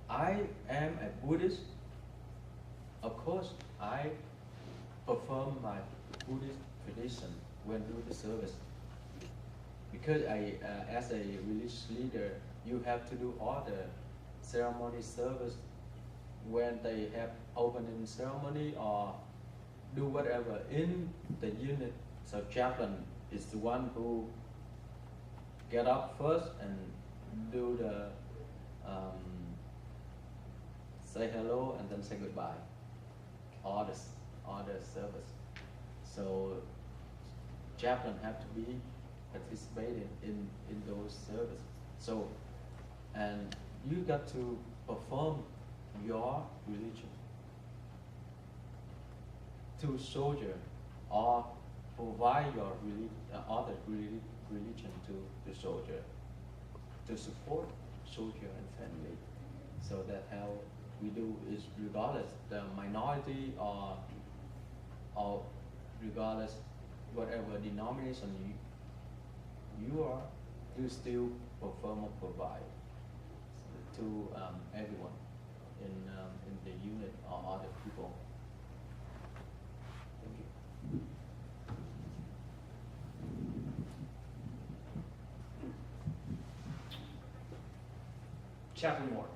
I am a Buddhist. Of course, I perform my Buddhist tradition when do the service. Because as a religious leader, you have to do all the ceremony service when they have opening ceremony or do whatever in the unit. So chaplain is the one who get up first and do the say hello and then say goodbye. All the service. So chaplain have to be participating in those services. So and you got to perform your religion to soldier or provide your other religion to the soldier to support soldier and family. So that how we do is regardless the minority or regardless whatever denomination you are, you still perform or provide to everyone in the unit or other people. Thank you. Chaplain Moore.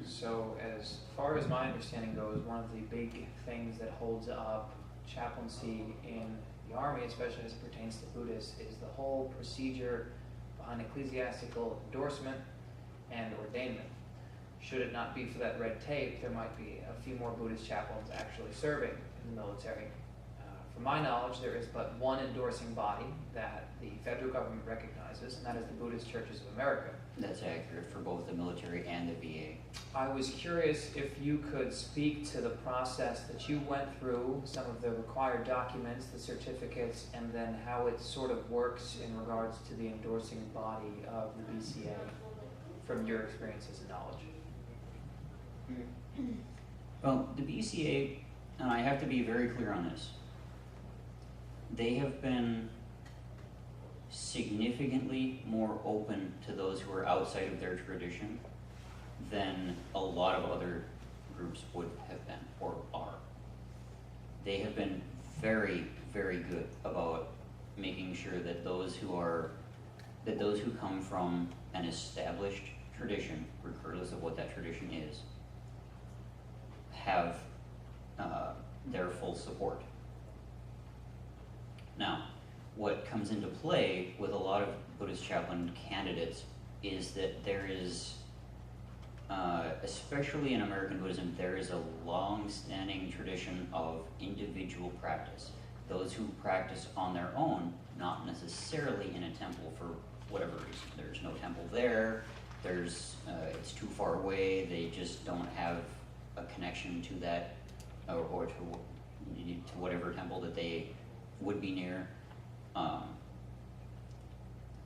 So as far as my understanding goes, one of the big things that holds up chaplaincy in the Army, especially as it pertains to Buddhists, is the whole procedure behind ecclesiastical endorsement and ordainment. Should it not be for that red tape, there might be a few more Buddhist chaplains actually serving in the military. From my knowledge, there is but one endorsing body that the federal government recognizes, and that is the Buddhist Churches of America. That's accurate for both the military and the VA. I was curious if you could speak to the process that you went through, some of the required documents, the certificates, and then how it sort of works in regards to the endorsing body of the BCA from your experiences and knowledge. Well, the BCA, and I have to be very clear on this, they have been significantly more open to those who are outside of their tradition than a lot of other groups would have been or are. They have been very, very good about making sure that those who come from an established tradition, regardless of what that tradition is, have their full support. Now, what comes into play with a lot of Buddhist chaplain candidates is that there is, especially in American Buddhism, there is a long-standing tradition of individual practice. Those who practice on their own, not necessarily in a temple for whatever reason. There's no temple there, it's too far away, they just don't have a connection to that, or to whatever temple that they would be near.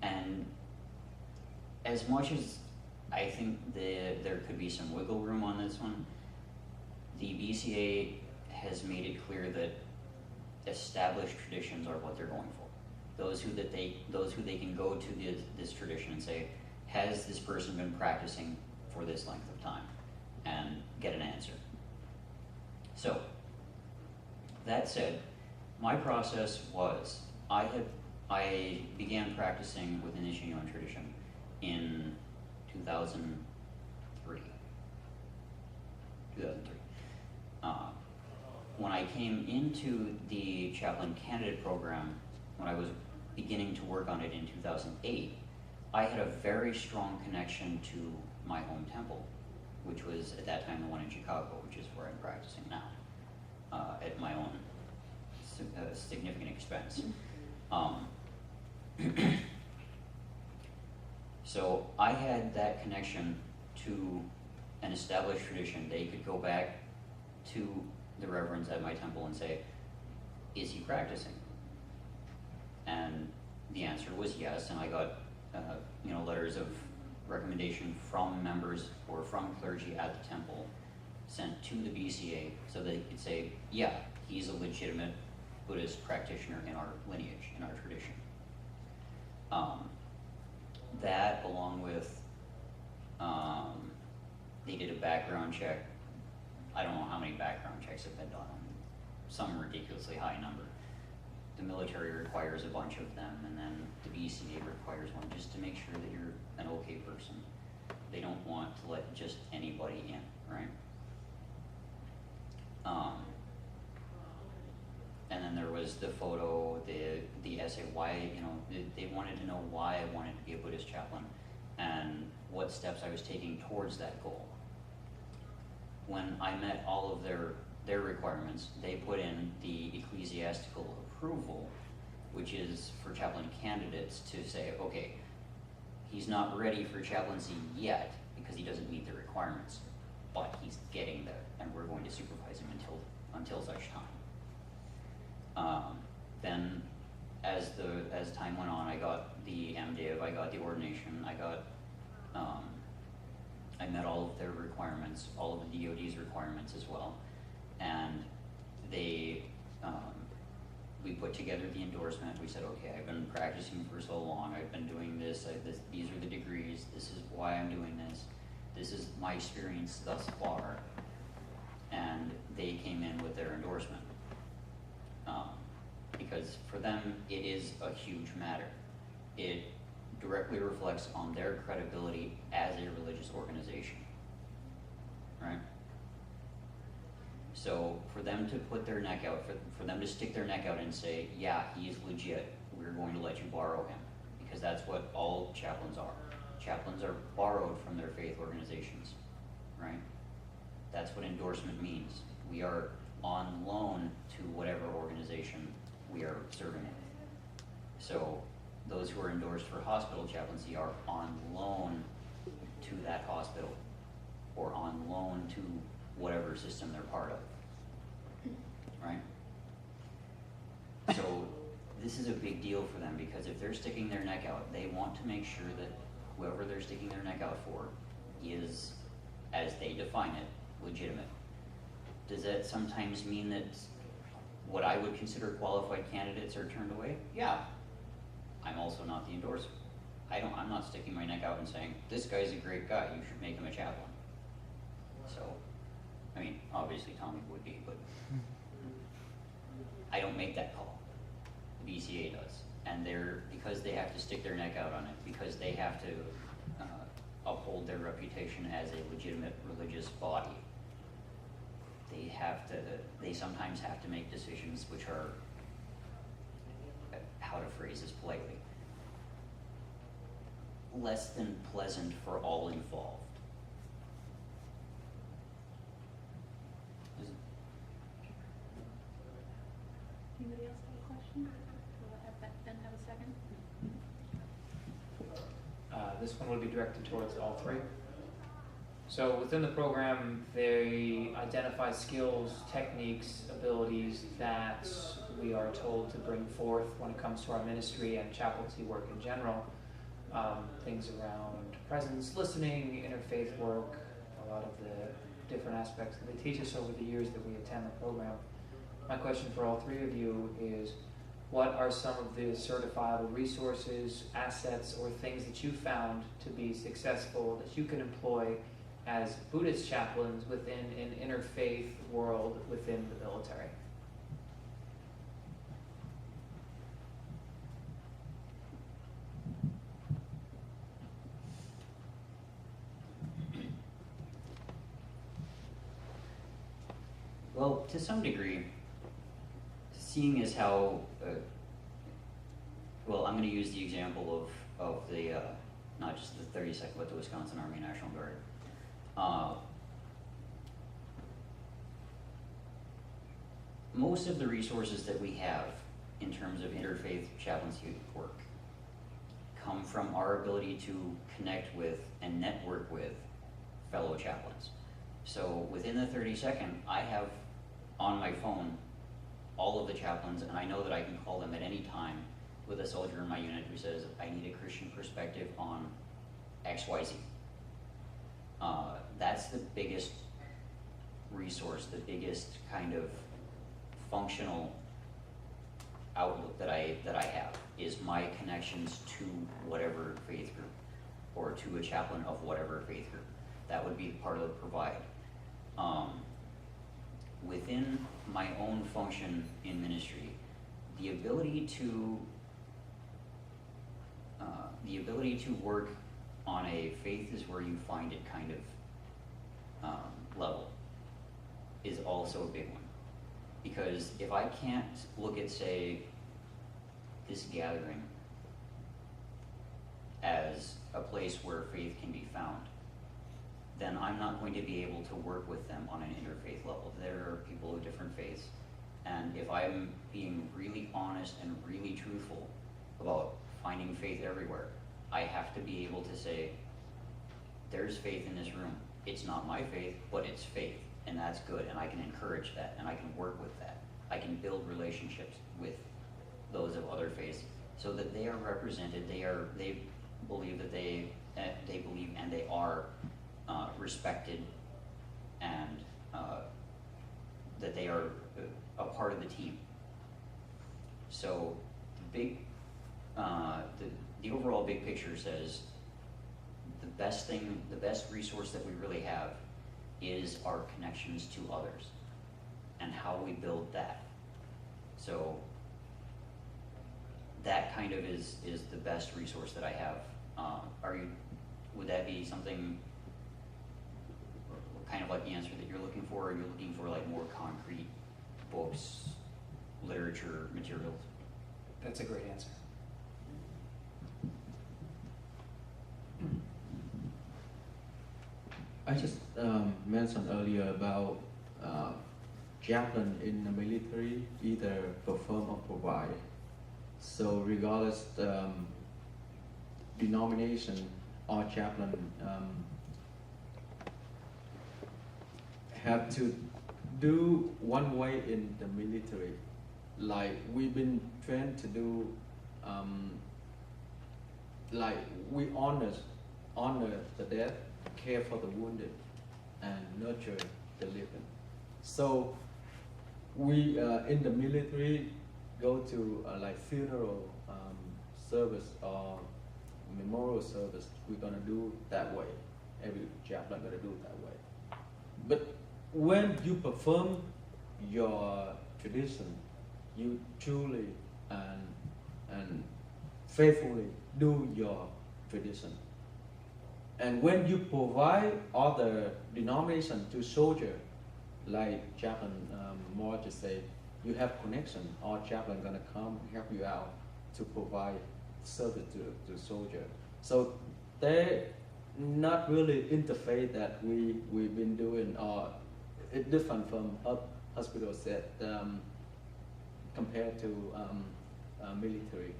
And as much as I think there could be some wiggle room on this one, the BCA has made it clear that established traditions are what they're going for. Those who they can go to this tradition and say, has this person been practicing for this length of time, and get an answer. that said, my process was, I began practicing within the Shingon tradition in 2003. When I came into the chaplain candidate program, when I was beginning to work on it in 2008, I had a very strong connection to my home temple, which was at that time the one in Chicago, which is where I'm practicing now, at my own significant expense. So I had that connection to an established tradition. They could go back to the reverends at my temple and say, is he practicing? And the answer was yes, and I got letters of recommendation from members or from clergy at the temple sent to the BCA so they could say, yeah, he's a legitimate Buddhist practitioner in our lineage, in our tradition. That along with, they did a background check. I don't know how many background checks have been done, some ridiculously high number. The military requires a bunch of them, and then the BCA requires one just to make sure that you're an okay person. They don't want to let just anybody in, right? And then there was the photo, the essay, why, they wanted to know why I wanted to be a Buddhist chaplain and what steps I was taking towards that goal. When I met all of their requirements, they put in the ecclesiastical approval, which is for chaplain candidates to say, okay, he's not ready for chaplaincy yet because he doesn't meet the requirements, but he's getting there, and we're going to supervise him until such time. Then, as time went on, I got the MDiv, I got the ordination, I met all of their requirements, all of the DoD's requirements as well, and we put together the endorsement. We said, okay, I've been practicing for so long, I've been doing this, these are the degrees, this is why I'm doing this is my experience thus far, and they came in with their endorsement. Because for them, it is a huge matter. It directly reflects on their credibility as a religious organization, right? So for them to put their neck out, for them to stick their neck out and say, yeah, he is legit, we're going to let you borrow him, because that's what all chaplains are. Chaplains are borrowed from their faith organizations, right? That's what endorsement means. We are on loan to whatever organization we are serving with. So those who are endorsed for hospital chaplaincy are on loan to that hospital or on loan to whatever system they're part of, right? So this is a big deal for them, because if they're sticking their neck out, they want to make sure that whoever they're sticking their neck out for is, as they define it, legitimate. Does that sometimes mean that what I would consider qualified candidates are turned away? Yeah. I'm also not the endorser. I'm not sticking my neck out and saying, this guy's a great guy, you should make him a chaplain. So, obviously Tommy would be, but I don't make that call. The BCA does. And because they have to stick their neck out on it, because they have to uphold their reputation as a legitimate religious body, they sometimes have to make decisions which are, how to phrase this politely, less than pleasant for all involved. Anybody else have a question? Will Ben have a second? This one would be directed towards all three. So within the program, they identify skills, techniques, abilities that we are told to bring forth when it comes to our ministry and chaplaincy work in general. Things around presence, listening, interfaith work, a lot of the different aspects that they teach us over the years that we attend the program. My question for all three of you is, what are some of the certifiable resources, assets, or things that you found to be successful that you can employ as Buddhist chaplains within an interfaith world within the military? Well, to some degree, seeing as how, well, I'm going to use the example of the, not just the 32nd, but the Wisconsin Army National Guard. Most of the resources that we have in terms of interfaith chaplaincy work come from our ability to connect with and network with fellow chaplains. So within the 32nd, I have on my phone all of the chaplains, and I know that I can call them at any time with a soldier in my unit who says, I need a Christian perspective on XYZ. That's the biggest resource, the biggest kind of functional outlook that I have, is my connections to whatever faith group or to a chaplain of whatever faith group. That would be part of the provide. Within my own function in ministry, the ability to work on a faith is where you find it kind of level is also a big one. Because if I can't look at, say, this gathering as a place where faith can be found, then I'm not going to be able to work with them on an interfaith level. There are people of different faiths, and if I'm being really honest and really truthful about finding faith everywhere, I have to be able to say, there's faith in this room. It's not my faith, but it's faith, and that's good, and I can encourage that, and I can work with that. I can build relationships with those of other faiths so that they are represented, they believe that they believe and they are respected, and that they are a part of the team. So the overall big picture says the best resource that we really have is our connections to others and how we build that. So that kind of is the best resource that I have. Would that be something kind of like the answer that you're looking for? Or are you looking for like more concrete books, literature, materials? That's a great answer. I just mentioned earlier about chaplain in the military either perform or provide. So regardless denomination or chaplain have to do one way in the military. Like we've been trained to do, like we honor the dead, care for the wounded, and nurture the living. So we in the military go to like funeral service or memorial service. We're gonna do that way. Every chaplain gonna do it that way. But when you perform your tradition, you truly and faithfully do your tradition. And when you provide other denomination to soldier, like chaplain more just say, you have connection, our chaplain gonna come help you out to provide service to soldier. So they not really interfaith that we've been doing, or it's different from hospital set compared to military.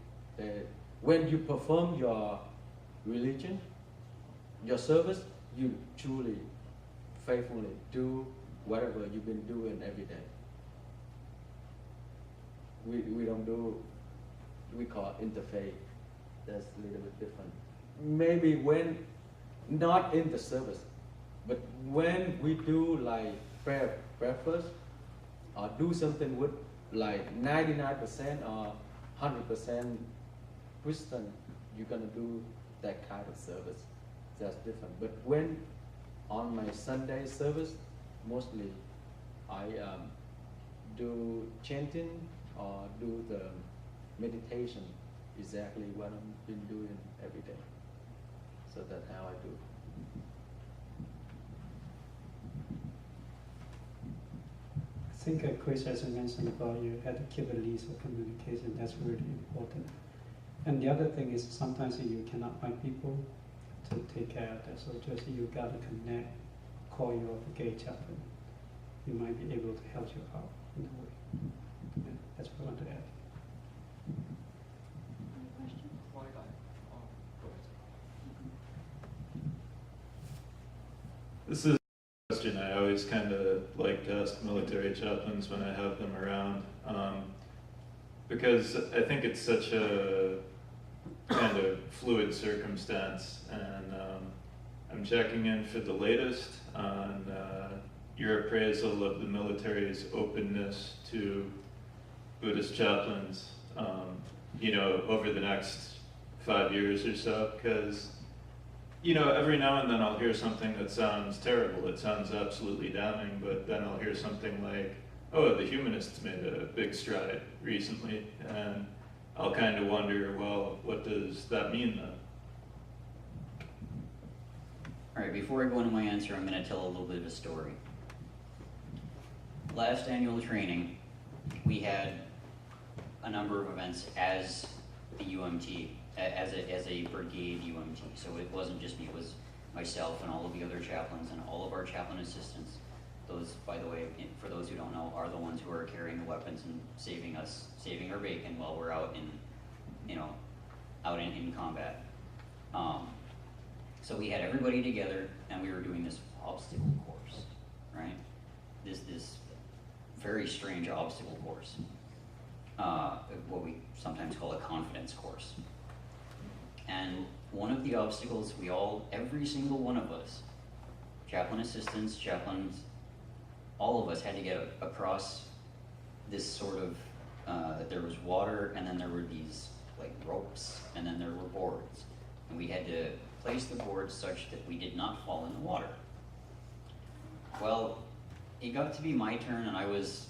When you perform your religion, your service, you truly, faithfully do whatever you've been doing every day. We don't do, we call it interfaith. That's a little bit different. Maybe when, not in the service, but when we do like prayer first, or do something with like 99% or 100% Christian, you're gonna do that kind of service. That's different. But when on my Sunday service, mostly I do chanting or do the meditation, exactly what I've been doing every day. So that's how I do. think Chris, as I mentioned about, you had to keep a list of communication. That's really important. And the other thing is sometimes you cannot find people to take care of that. So just you got to connect, call your brigade chaplain. He might be able to help you out in a way. Yeah, that's what I want to add. Any questions? This is a question I always kind of like to ask military chaplains when I have them around, because I think it's such a kind of fluid circumstance, and I'm checking in for the latest on your appraisal of the military's openness to Buddhist chaplains, you know, over the next 5 years or so, because you know, every now and then I'll hear something that sounds terrible. It sounds absolutely damning, but then I'll hear something like, oh, the humanists made a big stride recently, and I'll kind of wonder, well, what does that mean then? All right, before I go into my answer, I'm going to tell a little bit of a story. Last annual training, we had a number of events as the UMT, as a brigade UMT. So it wasn't just me, it was myself and all of the other chaplains and all of our chaplain assistants. Those, by the way, for those who don't know, are the ones who are carrying the weapons and saving our bacon while we're out in, you know, out in combat. So we had everybody together and we were doing this obstacle course, right? This very strange obstacle course. What we sometimes call a confidence course. And one of the obstacles every single one of us, chaplain assistants, chaplains, all of us had to get across this sort of, there was water, and then there were these like ropes, and then there were boards. And we had to place the boards such that we did not fall in the water. Well, it got to be my turn, and I was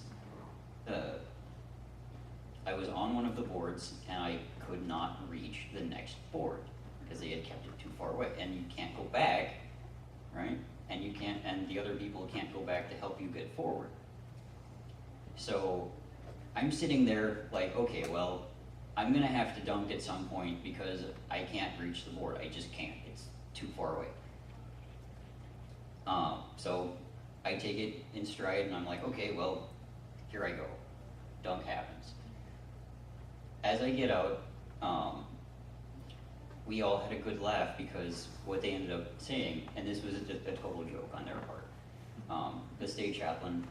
on one of the boards, and I could not reach the next board because they had kept it too far away. And you can't go back, right? And the other people can't go back to help you get forward. So I'm sitting there like, okay, well, I'm gonna have to dunk at some point because I can't reach the board. I just can't, it's too far away. So I take it in stride and I'm like, okay, well, here I go. Dunk happens. As I get out, we all had a good laugh because what they ended up saying, and this was a total joke on their part, the state chaplain,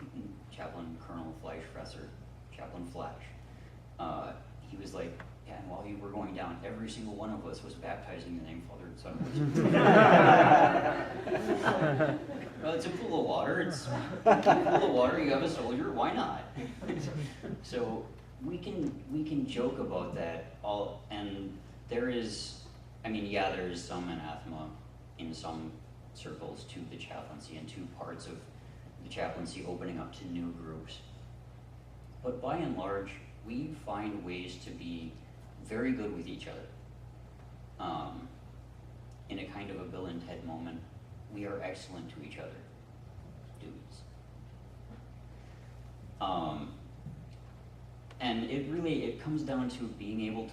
Colonel Fleischfresser, Chaplain Flash, he was like, yeah, and while you were going down, every single one of us was baptizing in the name of Father and Son. Well, it's a pool of water. It's a pool of water. You have a soldier. Why not? So we can joke about that all, and there is, I mean, yeah, there is some anathema in some circles to the chaplaincy and to parts of the chaplaincy opening up to new groups. But by and large, we find ways to be very good with each other. In a kind of a Bill and Ted moment, we are excellent to each other, dudes. And it comes down to being able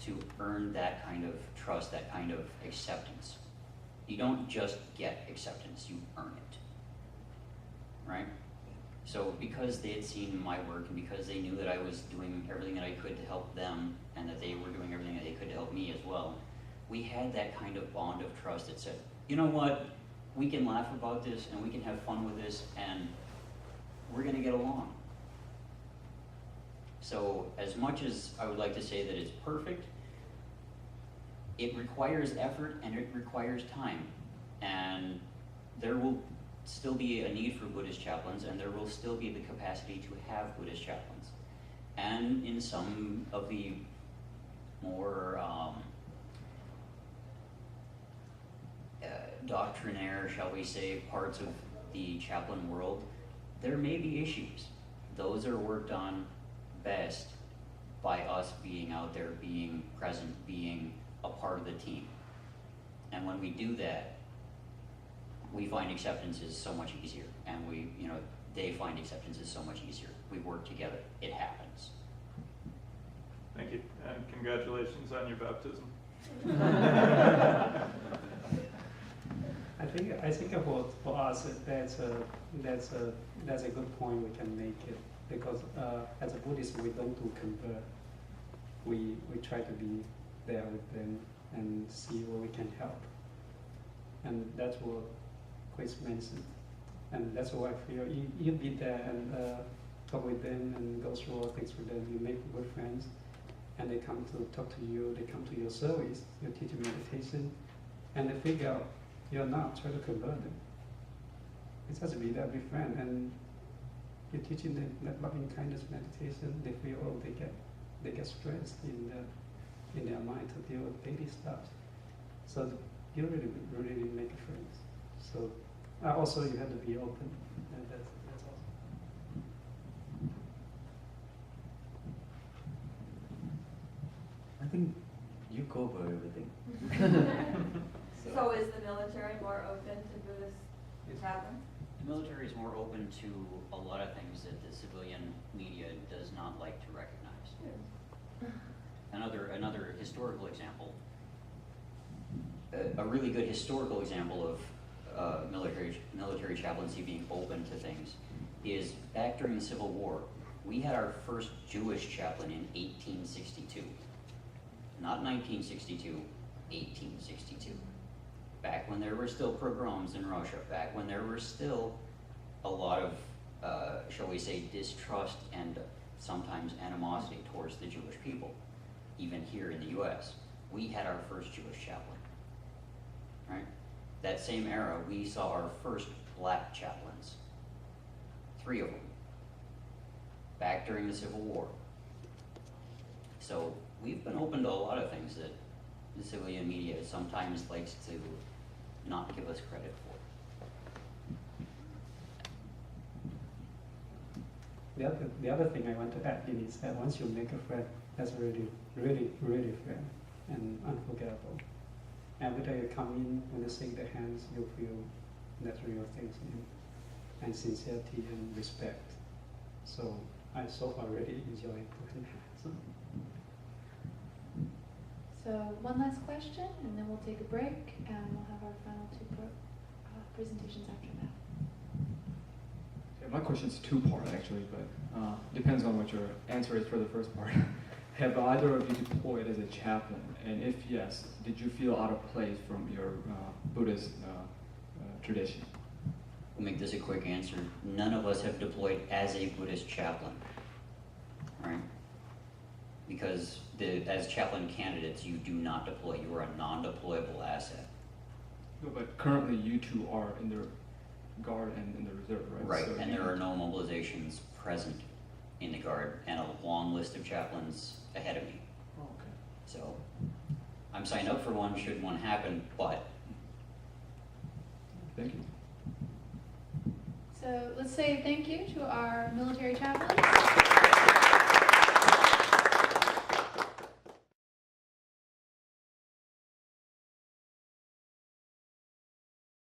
to earn that kind of trust, that kind of acceptance. You don't just get acceptance, you earn it, right? So because they had seen my work and because they knew that I was doing everything that I could to help them and that they were doing everything that they could to help me as well, we had that kind of bond of trust that said, you know what, we can laugh about this and we can have fun with this and we're gonna get along. So as much as I would like to say that it's perfect, it requires effort and it requires time. And there will still be a need for Buddhist chaplains, and there will still be the capacity to have Buddhist chaplains. And in some of the more doctrinaire, shall we say, parts of the chaplain world, there may be issues. Those are worked on best by us being out there, being present, being a part of the team. And when we do that, we find acceptance is so much easier, and they find acceptance is so much easier. We work together. It happens. Thank you, and congratulations on your baptism. I think for us that's a good point we can make it, because as a Buddhist we don't do convert. We try to be there with them and see where we can help, and that's what Chris mentioned, and that's why I feel you be there and talk with them and go through all things with them. You make good friends, and they come to talk to you. They come to your service. You teach them meditation, and they figure out you're not trying to convert them. It's just be there, be friend, and you're teaching them that loving kindness meditation. They feel they get strength in their mind to deal with daily stuff. So you really make friends. So also you have to be open, and that's all. I think you cover everything. So is the military more open to Buddhist chaplains? The military is more open to a lot of things that the civilian media does not like to recognize. Another historical example, a really good historical example of military chaplaincy being open to things is back during the Civil War. We had our first Jewish chaplain in 1862. Not 1962, 1862. Back when there were still pogroms in Russia, back when there were still a lot of, shall we say, distrust and sometimes animosity towards the Jewish people, even here in the US. We had our first Jewish chaplain, right? That same era, we saw our first black chaplains, 3 of them, back during the Civil War. So we've been open to a lot of things that the civilian media sometimes likes to not give us credit for. The other thing I want to add in is that once you make a friend, that's really friend and unforgettable. Every time you come in, when you shake their hands, you feel that real things and sincerity and respect. So I so far really enjoy doing that. So one last question, and then we'll take a break, and we'll have our final 2 presentations after that. My question is 2-part actually, but depends on what your answer is for the first part. Have either of you deployed as a chaplain? And if yes, did you feel out of place from your Buddhist tradition? We'll make this a quick answer. None of us have deployed as a Buddhist chaplain, right? Because as chaplain candidates, you do not deploy. You are a non-deployable asset. No, but currently you two are in the Guard and in the Reserve, right? Right, So and there are no mobilizations present in the Guard, and a long list of chaplains ahead of me. Oh, okay. So I'm signed up for one should one happen, but Thank you. So let's say thank you to our military chaplains.